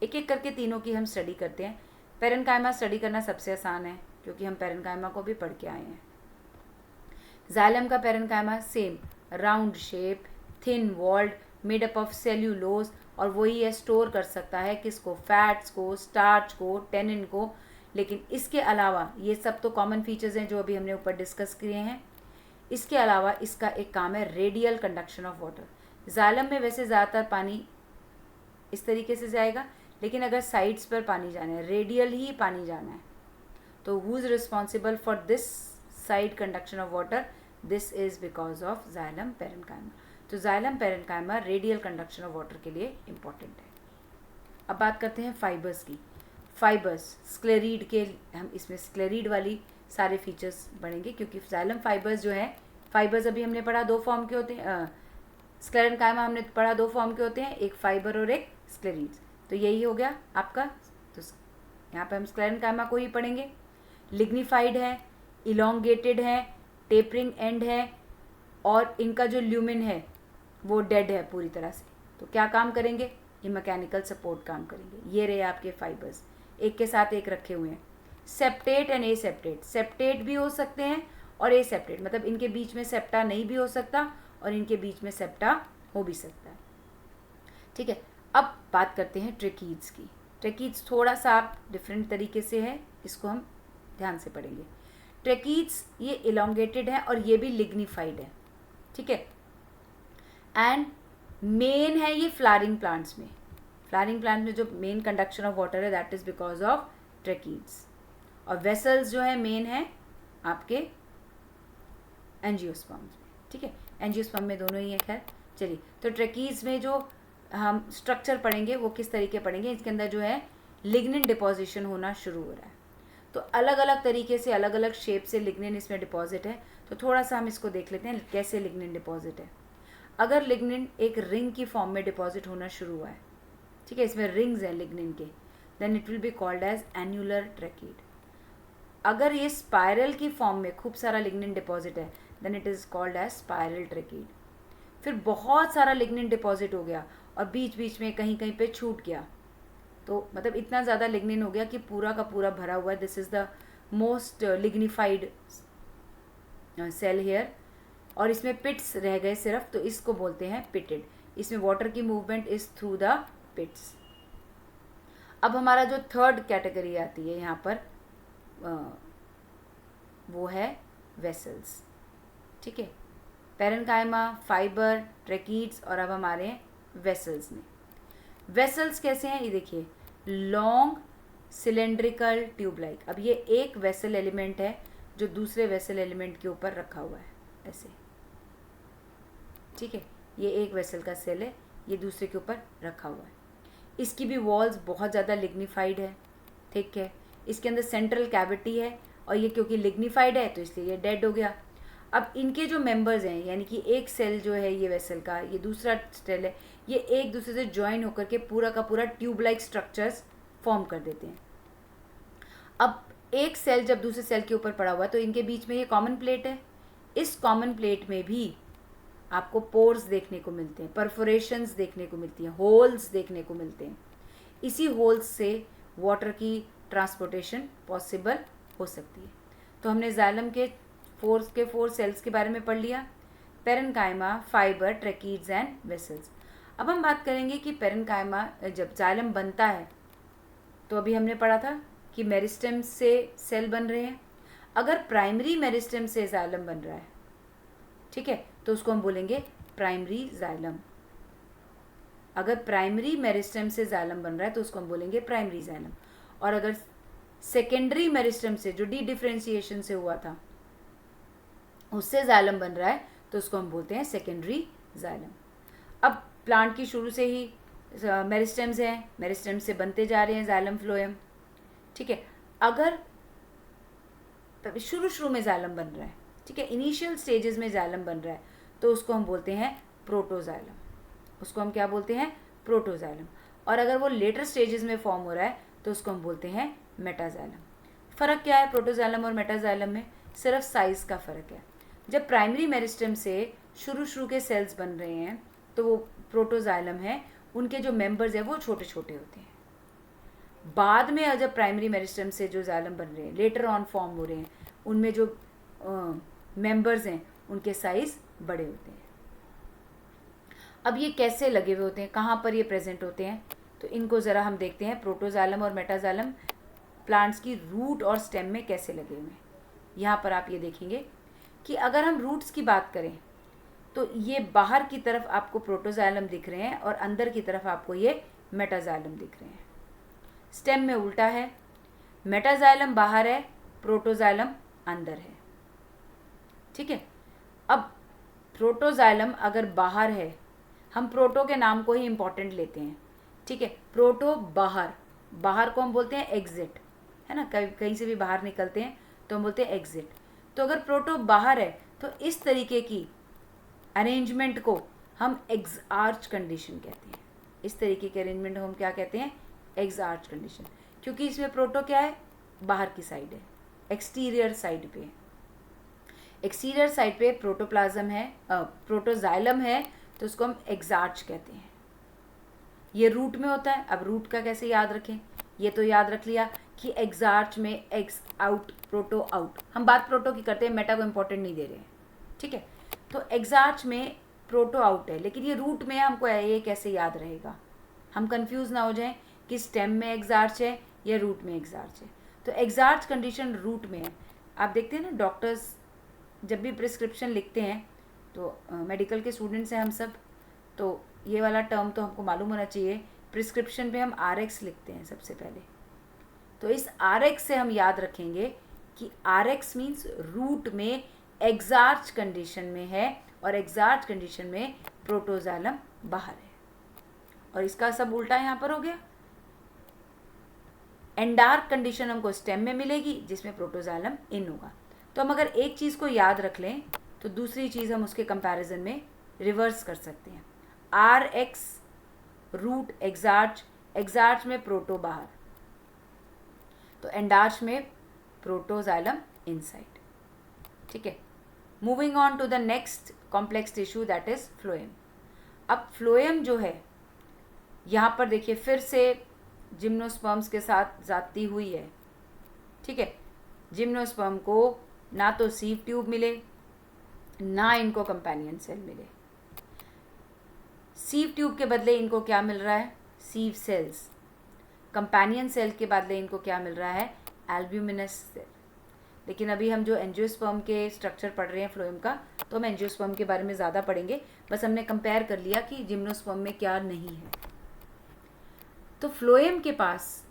एक एक करके तीनों की हम स्टडी करते हैं। पेरेन्काइमा स्टडी करना सबसे आसान है, क्योंकि हम पेरेन्काइमा को भी पढ़ के आए हैं। जाइलम का parenchyma same, round shape, thin walled, made up of cellulose, और वही है स्टोर कर सकता है किसको? फैट्स को, स्टार्च को, टेनिन को। लेकिन इसके अलावा ये सब तो कॉमन फीचर्स हैं जो अभी हमने ऊपर डिस्कस किए हैं। इसके अलावा इसका एक काम है radial conduction of water. Xylem में वैसे ज़्यादातर पानी इस तरीके से जाएगा, लेकिन अगर साइड्स पर पानी जाना है, रेडियल ही पानी जाना है, तो who is responsible for this side conduction of water? This is because of xylem parenchyma. तो xylem parenchyma radial conduction of water के लिए इम्पॉर्टेंट है। अब बात करते हैं फाइबर्स की। फाइबर्स स्क्लेरीड के, हम इसमें स्क्लेरीड वाली सारे फीचर्स बढ़ेंगे, क्योंकि जाइलम फाइबर्स जो है, फाइबर्स अभी हमने पढ़ा 2 फॉर्म के होते हैं। स्क्लेरेन्काइमा हमने पढ़ा 2 फॉर्म के होते हैं, एक फाइबर और एक स्क्लेरीड्स। तो यही हो गया आपका। तो यहाँ पे हम स्क्लेरेन्काइमा को ही पढ़ेंगे। लिग्निफाइड है, इलोंगेटेड है, टेपरिंग एंड है, और इनका जो ल्यूमेन है वो डेड है पूरी तरह से। तो क्या काम करेंगे? ये मैकेनिकल सपोर्ट काम करेंगे। ये रहे आपके फाइबर्स, एक के साथ एक रखे हुए हैं। Septate and aseptate, septate भी हो सकते हैं और ए सेप्टेट, मतलब इनके बीच में सेप्टा नहीं भी हो सकता और इनके बीच में सेप्टा हो भी सकता है, ठीक है। अब बात करते हैं ट्रेकीड्स की। ट्रेकीड्स थोड़ा सा आप डिफरेंट तरीके से है, इसको हम ध्यान से पढ़ेंगे। ट्रेकीड्स ये इलोंगेटेड है और ये भी लिग्निफाइड है, ठीक है। एंड मेन है ये फ्लावरिंग प्लांट्स में। फ्लावरिंग प्लांट में जो मेन कंडक्शन ऑफ वाटर है that is because of tracheids. और वेसल्स जो है मेन है आपके एंजियोस्पर्म्स में, ठीक है। एंजियोस्पर्म में दोनों ही है, खैर चलिए। तो ट्रेकीड्स में जो हम स्ट्रक्चर पढ़ेंगे वो किस तरीके पढ़ेंगे, इसके अंदर जो है लिग्निन डिपोजिशन होना शुरू हो रहा है। तो अलग अलग तरीके से अलग अलग शेप से लिग्निन इसमें डिपॉजिट है। तो थोड़ा सा हम इसको देख लेते हैं कैसे लिग्निन डिपॉजिट है। अगर लिग्निन एक रिंग की फॉर्म में डिपॉजिट होना शुरू हुआ है, ठीक है, इसमें रिंग्स हैं लिग्निन के, then it will be called as annular tracheid. अगर ये स्पायरल की फॉर्म में खूब सारा लिग्निन डिपॉजिट है, then it is called as spiral tracheid. फिर बहुत सारा लिग्निन डिपॉजिट हो गया और बीच बीच में कहीं कहीं पे छूट गया, तो मतलब इतना ज़्यादा लिग्निन हो गया कि पूरा का पूरा भरा हुआ है। This is the most lignified cell here, और इसमें पिट्स रह गए सिर्फ, तो इसको बोलते हैं पिटेड। इसमें वाटर की मूवमेंट इज थ्रू द पिट्स। अब हमारा जो थर्ड कैटेगरी आती है यहाँ पर वो है वेसल्स, ठीक है। पेरेन्काइमा, फाइबर, ट्रैकीड्स, और अब हमारे वेसल्स में। वेसल्स कैसे हैं ये देखिए, लॉन्ग सिलेंड्रिकल ट्यूब लाइक। अब ये एक वेसल एलिमेंट है जो दूसरे वेसल एलिमेंट के ऊपर रखा हुआ है ऐसे, ठीक है। ये एक वेसल का सेल है, ये दूसरे के ऊपर रखा हुआ है। इसकी भी वॉल्स बहुत ज़्यादा लिग्निफाइड है, ठीक है। इसके अंदर सेंट्रल कैविटी है, और ये क्योंकि लिग्निफाइड है तो इसलिए ये डेड हो गया। अब इनके जो मेंबर्स हैं, यानी कि एक सेल जो है ये वेसल का, ये दूसरा सेल है, ये एक दूसरे से ज्वाइन होकर के पूरा का पूरा ट्यूब लाइक स्ट्रक्चर्स फॉर्म कर देते हैं। अब एक सेल जब दूसरे सेल के ऊपर पड़ा हुआ है तो इनके बीच में ये कॉमन प्लेट है। इस कॉमन प्लेट में भी आपको पोर्स देखने को मिलते हैं, परफोरेशंस देखने को मिलती हैं, होल्स देखने को मिलते हैं। इसी होल्स से वाटर की ट्रांसपोर्टेशन पॉसिबल हो सकती है। तो हमने जाइलम के फोर सेल्स के बारे में पढ़ लिया, parenchyma, fibre, tracheids and vessels. अब हम बात करेंगे कि पेरेन्काइमा जब जाइलम बनता है, तो अभी हमने पढ़ा था कि मेरिस्टेम से सेल बन रहे हैं। अगर प्राइमरी मेरिस्टेम से जाइलम बन रहा है, ठीक है, तो उसको हम बोलेंगे प्राइमरी जाइलम। अगर प्राइमरी मेरिस्टेम से जाइलम बन रहा है तो उसको हम बोलेंगे प्राइमरी जाइलम। और अगर सेकेंडरी मेरिस्टेम से, जो डी डिफ्रेंशिएशन से हुआ था, उससे जाइलम बन रहा है तो उसको हम बोलते हैं सेकेंडरी जाइलम। अब प्लांट की शुरू से ही मेरिस्टेम्स हैं, मेरिस्टेम से बनते जा रहे हैं जाइलम फ्लोएम, ठीक है। अगर शुरू में जाइलम बन रहा है, ठीक है, इनिशियल स्टेजेस में जाइलम बन रहा है, तो उसको हम बोलते हैं प्रोटोजाइलम। उसको हम क्या बोलते हैं? प्रोटोजाइलम। और अगर वो लेटर स्टेजेस में फॉर्म हो रहा है तो उसको हम बोलते हैं मेटाजाइलम। फ़र्क क्या है प्रोटोजाइलम और मेटाजाइलम में? सिर्फ साइज़ का फ़र्क है। जब प्राइमरी मेरिस्टेम से शुरू के सेल्स बन रहे हैं तो वो प्रोटोजाइलम है, उनके जो मेंबर्स हैं वो छोटे छोटे होते हैं। बाद में जब प्राइमरी मेरिस्टेम से जो जाइलम बन रहे हैं, लेटर ऑन फॉर्म हो रहे हैं, उनमें जो मेंबर्स हैं उनके साइज़ बड़े होते हैं। अब ये कैसे लगे हुए होते हैं, कहाँ पर ये प्रेजेंट होते हैं, तो इनको ज़रा हम देखते हैं। प्रोटोजाइलम और मेटाजाइलम प्लांट्स की रूट और स्टेम में कैसे लगे हुए हैं। यहाँ पर आप ये देखेंगे कि अगर हम रूट्स की बात करें तो ये बाहर की तरफ आपको प्रोटोजाइलम दिख रहे हैं और अंदर की तरफ आपको ये मेटाजाइलम दिख रहे हैं। स्टेम में उल्टा है, मेटाजाइलम बाहर है, प्रोटोजाइलम अंदर है, ठीक है। अब प्रोटोजाइलम अगर बाहर है, हम प्रोटो के नाम को ही इम्पॉर्टेंट लेते हैं, ठीक है। प्रोटो बाहर को हम बोलते हैं एग्जिट, है ना, कहीं से भी बाहर निकलते हैं तो हम बोलते हैं एग्जिट। तो अगर प्रोटो बाहर है तो इस तरीके की अरेंजमेंट को हम एग्ज आर्च कंडीशन कहते हैं। इस तरीके के अरेंजमेंट को हम क्या कहते हैं? एग्ज आर्च कंडीशन, क्योंकि इसमें प्रोटो क्या है? बाहर की साइड है, एक्सटीरियर साइड पे है। एक्सटीरियर साइड पे प्रोटोप्लाज्म है, प्रोटोजाइलम है, तो उसको हम एग्जार्च कहते हैं। ये रूट में होता है। अब रूट का कैसे याद रखें? ये तो याद रख लिया कि एग्जार्च में एग्स आउट, प्रोटो आउट। हम बात प्रोटो की करते हैं, मेटा को इम्पोर्टेंट नहीं दे रहे हैं, ठीक है। तो एग्जार्च में प्रोटो आउट है, लेकिन ये रूट में हमको ये कैसे याद रहेगा? हम कंफ्यूज ना हो जाएं कि स्टेम में एग्जार्च है या रूट में एग्जार्च है। तो एग्जार्च कंडीशन रूट में है। आप देखते हैं ना, डॉक्टर्स जब भी प्रिस्क्रिप्शन लिखते हैं तो मेडिकल के स्टूडेंट्स हैं हम सब, तो ये वाला टर्म तो हमको मालूम होना चाहिए। प्रिस्क्रिप्शन पे हम RX लिखते हैं सबसे पहले, तो इस RX से हम याद रखेंगे कि RX मीन्स रूट में एग्जार्च कंडीशन में है और एग्जार्च कंडीशन में प्रोटोजाइलम बाहर है। और इसका सब उल्टा यहाँ पर हो गया। एंडार्क कंडीशन हमको स्टेम में मिलेगी जिसमें प्रोटोजाइलम इन होगा। तो हम अगर एक चीज़ को याद रख लें तो दूसरी चीज़ हम उसके कंपैरिजन में रिवर्स कर सकते हैं। Or x root exarch, exarch में प्रोटो बाहर, तो एंडार्च में प्रोटोजाइलम इनसाइड। ठीक है, moving on to the next complex tissue that is phloem. अब फ्लोएम जो है यहाँ पर देखिए फिर से जिम्नोस्पर्म्स के साथ जाती हुई है। ठीक है, जिम्नोस्पर्म को ना तो सीव ट्यूब मिले ना इनको कंपेनियन सेल मिले। सीव ट्यूब के बदले इनको क्या मिल रहा है? सीव सेल्स। कंपेनियन सेल के बदले इनको क्या मिल रहा है? Albuminous cell. लेकिन अभी हम जो एंजियोस्पर्म के स्ट्रक्चर पढ़ रहे हैं फ्लोएम का, तो हम एंजियोस्पर्म के बारे में ज़्यादा पढ़ेंगे। बस हमने कंपेयर कर लिया कि जिम्नोस्पर्म में क्या नहीं है। तो फ्लोएम के पास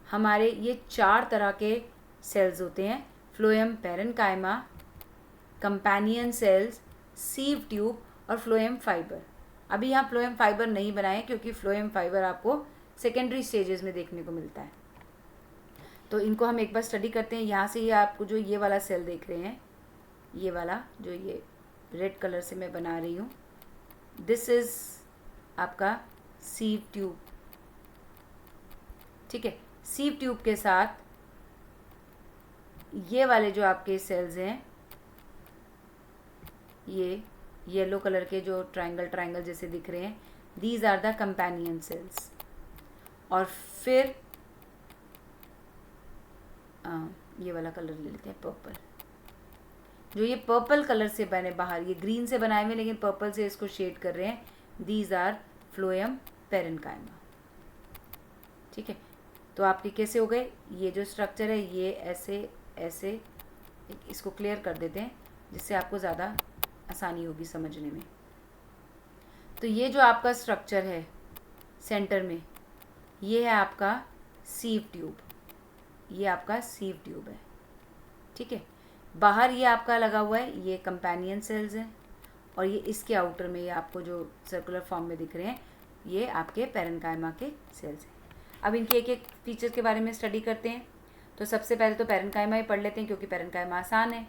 हमारे ये 4 तरह के सेल्स होते हैं, phloem parenchyma, companion cells, sieve tube और फ्लोएम फाइबर। अभी यहाँ फ्लोएम फाइबर नहीं बनाए क्योंकि फ्लोएम फाइबर आपको सेकेंडरी स्टेजेस में देखने को मिलता है। तो इनको हम एक बार स्टडी करते हैं। यहाँ से ये आपको जो ये वाला सेल देख रहे हैं, ये वाला जो ये रेड कलर से मैं बना रही हूँ, दिस इज़ आपका सीव ट्यूब। ठीक है, सीव ट्यूब के साथ ये वाले जो आपके सेल्स हैं, ये येलो कलर के जो ट्रायंगल जैसे दिख रहे हैं, these are the companion cells. और फिर ये वाला कलर ले लेते हैं, पर्पल। जो ये पर्पल कलर से बने बाहर, ये ग्रीन से बनाए हुए लेकिन पर्पल से इसको शेड कर रहे हैं, दीज आर फ्लोएम पेरेन्काइमा। ठीक है, तो आपके कैसे हो गए? ये जो स्ट्रक्चर है ये ऐसे ऐसे, इसको क्लियर कर देते हैं जिससे आपको ज़्यादा आसानी होगी समझने में। तो ये जो आपका स्ट्रक्चर है सेंटर में, ये है आपका सीव ट्यूब। ये आपका सीव ट्यूब है। ठीक है, बाहर ये आपका लगा हुआ है, ये कंपेनियन सेल्स हैं, और ये इसके आउटर में ये आपको जो सर्कुलर फॉर्म में दिख रहे हैं, ये आपके पेरेन्काइमा के सेल्स हैं। अब इनके एक एक फीचर के बारे में स्टडी करते हैं। तो सबसे पहले तो पेरेन्काइमा ही पढ़ लेते हैं क्योंकि पेरेन्काइमा आसान है,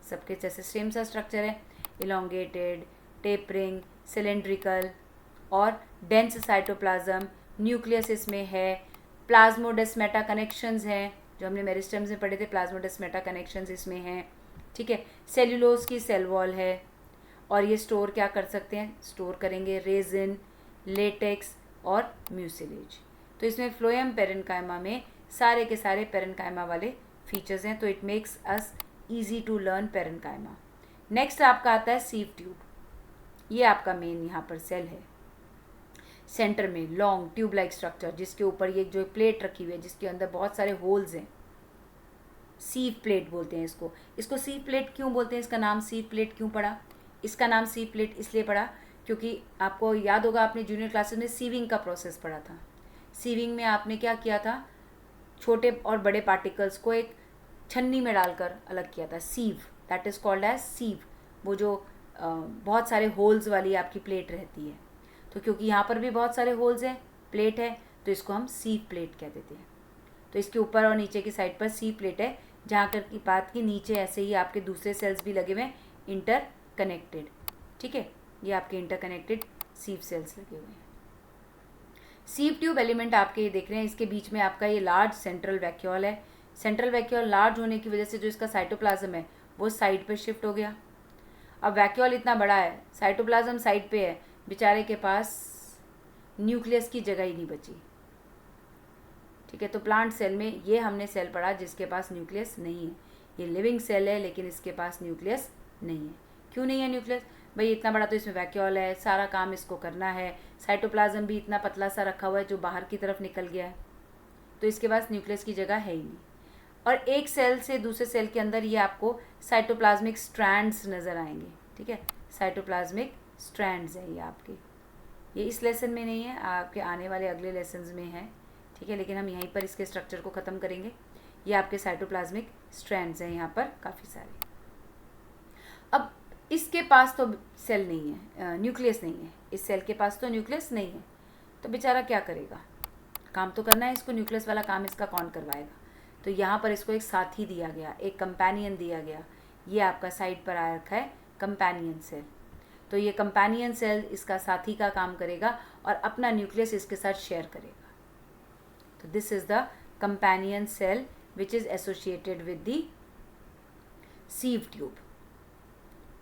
सबके जैसे सेम सा स्ट्रक्चर है, इलोंगेटेड, टेपरिंग, सिलेंड्रिकल और डेंस साइटोप्लाज्म, न्यूक्लियस इसमें है, प्लाज्मोडेस्मेटा कनेक्शंस हैं जो हमने मेरिस्टेम्स में पढ़े थे, प्लाज्मोडेस्मेटा कनेक्शंस इसमें हैं। ठीक है, सेल्यूलोज की सेल वॉल है, और ये स्टोर क्या कर सकते हैं? स्टोर करेंगे रेजिन, लेटेक्स और म्यूसिलेज। तो इसमें फ्लोएम पेरेन्काइमा में सारे के सारे पेरेन्काइमा वाले फीचर्स हैं, तो it makes us easy to learn parenchyma. Next आपका आता है सीव ट्यूब। ये आपका मेन यहाँ पर सेल है, सेंटर में लॉन्ग ट्यूब लाइक स्ट्रक्चर, जिसके ऊपर ये जो प्लेट रखी हुई है जिसके अंदर बहुत सारे होल्स हैं, सीव प्लेट बोलते हैं इसको। इसको सीव प्लेट क्यों बोलते हैं? इसका नाम सीव प्लेट क्यों पड़ा? इसका नाम सीव प्लेट इसलिए पड़ा क्योंकि आपको याद होगा, आपने जूनियर क्लासेस में सीविंग का प्रोसेस पढ़ा था। सीविंग में आपने क्या किया था? छोटे और बड़े पार्टिकल्स को एक छन्नी में डालकर अलग किया था, सीव, दैट इज़ कॉल्ड एज सीव। वो जो बहुत सारे होल्स वाली आपकी प्लेट रहती है, तो क्योंकि यहाँ पर भी बहुत सारे होल्स हैं, प्लेट है, तो इसको हम सीव प्लेट कह देते हैं। तो इसके ऊपर और नीचे की साइड पर सीव प्लेट है, जहाँ कर की बात की नीचे ऐसे ही आपके दूसरे सेल्स भी लगे हुए हैं, इंटर कनेक्टेड। ठीक है, ये आपके इंटर कनेक्टेड सीव सेल्स लगे हुए हैं। सीव ट्यूब एलिमेंट आपके ये देख रहे हैं, इसके बीच में आपका ये लार्ज सेंट्रल वैक्यूल है। सेंट्रल वैक्यूल लार्ज होने की वजह से जो इसका साइटोप्लाज्म है वो साइड पर शिफ्ट हो गया। अब वैक्यूल इतना बड़ा है, साइटोप्लाज्म साइड पे है, बेचारे के पास न्यूक्लियस की जगह ही नहीं बची। ठीक है, तो प्लांट सेल में ये हमने सेल पढ़ा जिसके पास न्यूक्लियस नहीं है। ये लिविंग सेल है लेकिन इसके पास न्यूक्लियस नहीं है। क्यों नहीं है न्यूक्लियस? भाई इतना बड़ा तो इसमें वैक्यूल है, सारा काम इसको करना है, साइटोप्लाज्म भी इतना पतला सा रखा हुआ है जो बाहर की तरफ निकल गया है, तो इसके पास न्यूक्लियस की जगह है ही नहीं। और एक सेल से दूसरे सेल के अंदर ये आपको साइटोप्लाज्मिक स्ट्रैंड्स नज़र आएंगे। ठीक है, साइटोप्लाज्मिक स्ट्रैंड्स हैं ये आपके। ये इस लेसन में नहीं है, आपके आने वाले अगले लेसन्स में है। ठीक है, लेकिन हम यहीं पर इसके स्ट्रक्चर को ख़त्म करेंगे। ये आपके साइटोप्लाज्मिक स्ट्रैंड्स हैं यहाँ पर काफ़ी सारे। अब इसके पास तो सेल नहीं है, न्यूक्लियस नहीं है, इस सेल के पास तो न्यूक्लियस नहीं है, तो बेचारा क्या करेगा? काम तो करना है इसको, न्यूक्लियस वाला काम इसका कौन करवाएगा। तो यहाँ पर इसको एक साथी दिया गया, एक कंपेनियन दिया गया। ये आपका साइड पर आ रखा है कंपेनियन सेल। तो ये कंपेनियन सेल इसका साथी का काम करेगा और अपना न्यूक्लियस इसके साथ शेयर करेगा। तो this is the companion cell which is associated with the sieve tube.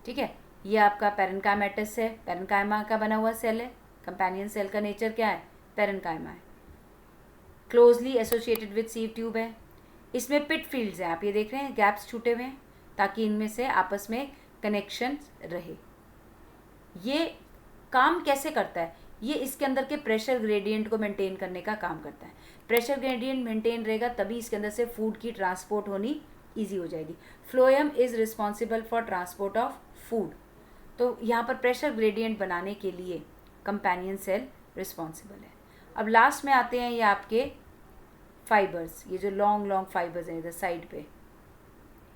ठीक है, ये आपका पेरेन्काइमेटस है, पेरेन्काइमा का बना हुआ सेल है। कंपेनियन सेल का नेचर क्या है, पेरेन्काइमा है। Closely associated with sieve tube है। इसमें पिट फील्ड्स हैं, आप ये देख रहे हैं गैप्स छूटे हुए हैं ताकि इनमें से आपस में कनेक्शन रहे। ये काम कैसे करता है, ये इसके अंदर के प्रेशर ग्रेडियंट को मेंटेन करने का काम करता है। प्रेशर ग्रेडियंट मेंटेन रहेगा तभी इसके अंदर से फूड की ट्रांसपोर्ट होनी ईजी हो जाएगी। Phloem is responsible for transport of food. तो यहाँ पर प्रेशर ग्रेडियंट बनाने के लिए कंपेनियन सेल रिस्पॉन्सिबल है। अब लास्ट में आते हैं ये आपके फाइबर्स, ये जो लॉन्ग लॉन्ग फाइबर्स हैं इधर साइड पे।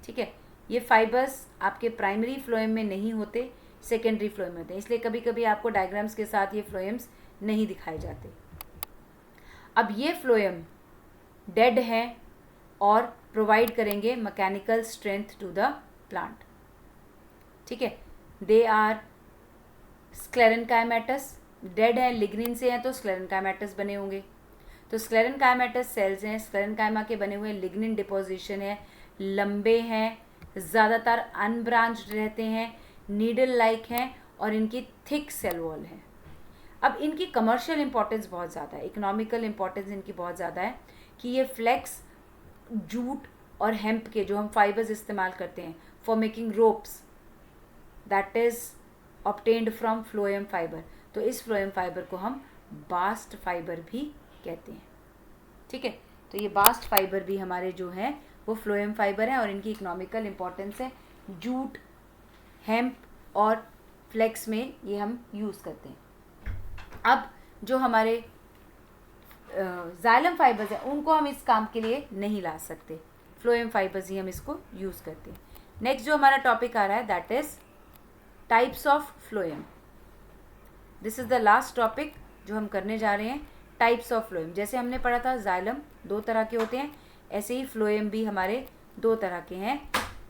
ठीक है, ये फाइबर्स आपके प्राइमरी फ्लोएम में नहीं होते, सेकेंडरी फ्लोएम में होते हैं, इसलिए कभी कभी आपको डायग्राम्स के साथ ये फ्लोएम्स नहीं दिखाए जाते। अब ये फ्लोएम डेड हैं और प्रोवाइड करेंगे mechanical strength to the plant. ठीक है, दे आर स्क्लेरेनकाइमेटस, डेड है लिग्निन से हैं तो स्क्लेरेनकाइमेटस बने होंगे। तो स्क्लेरेनकाइमेटस सेल्स हैं, स्क्लेरेनकाइमा के बने हुए लिग्निन डिपोजिशन है, लंबे हैं, ज़्यादातर अनब्रांच्ड रहते हैं, नीडल लाइक हैं और इनकी थिक सेल वॉल है। अब इनकी कमर्शियल इंपॉर्टेंस बहुत ज़्यादा है, इकोनॉमिकल इंपॉर्टेंस इनकी बहुत ज़्यादा है कि ये फ्लेक्स, जूट और हेम्प के जो हम फाइबर्स इस्तेमाल करते हैं for making ropes, that is obtained from phloem fibre. तो इस फ्लोएम फाइबर को हम बास्ट फाइबर भी कहते हैं। ठीक है, तो ये बास्ट फाइबर भी हमारे जो हैं वो फ्लोएम फाइबर हैं और इनकी इकोनॉमिकल इंपॉर्टेंस है। जूट, हेम्प और फ्लेक्स में ये हम यूज़ करते हैं। अब जो हमारे जाइलम फाइबर्स हैं उनको हम इस काम के लिए नहीं ला सकते, फ्लोएम फाइबर्स ही हम इसको यूज़ करते हैं। नेक्स्ट जो हमारा टॉपिक आ रहा है that is types of phloem. This is the last topic जो हम करने जा रहे हैं, टाइप्स ऑफ फ्लोएम। जैसे हमने पढ़ा था जाइलम 2 तरह के होते हैं, ऐसे ही फ्लोएम भी हमारे 2 तरह के हैं,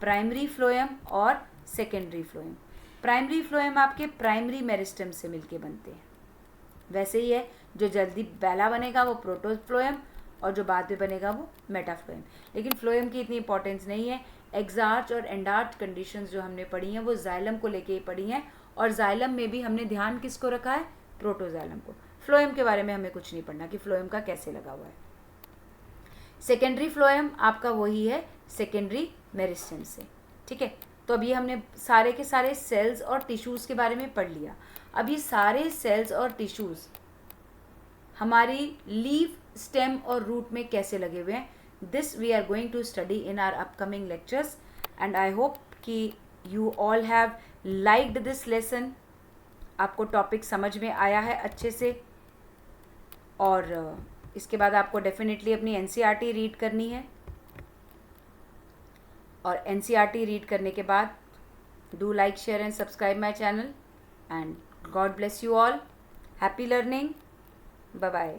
प्राइमरी फ्लोएम और सेकेंडरी फ्लोएम। प्राइमरी फ्लोएम आपके प्राइमरी मेरिस्टम से मिलके बनते हैं। वैसे ही है, जो जल्दी पहला बनेगा वो प्रोटोफ्लोएम और जो बाद में बनेगा वो मेटाफ्लोएम। लेकिन फ्लोएम की इतनी इंपॉर्टेंस नहीं है। एग्जार्च और एंडार्च कंडीशंस जो हमने पढ़ी हैं वो जाइलम को लेके ही पढ़ी हैं और जाइलम में भी हमने ध्यान किसको रखा है, प्रोटोजाइलम को। फ्लोएम के बारे में हमें कुछ नहीं पढ़ना कि फ्लोएम का कैसे लगा हुआ है। सेकेंडरी फ्लोएम आपका वही है सेकेंडरी मेरिस्टम से। ठीक है, तो अभी हमने सारे के सारे सेल्स और टिश्यूज़ के बारे में पढ़ लिया। अब ये सारे सेल्स और टिश्यूज़ हमारी लीफ, स्टेम और रूट में कैसे लगे हुए हैं, this we are going to study in our upcoming lectures and I hope कि you all have liked this lesson. आपको टॉपिक समझ में आया है अच्छे से और इसके बाद आपको डेफिनेटली अपनी एनसीईआरटी रीड करनी है और एनसीईआरटी रीड करने के बाद do like, share and subscribe my channel and god bless you all. Happy learning, bye bye.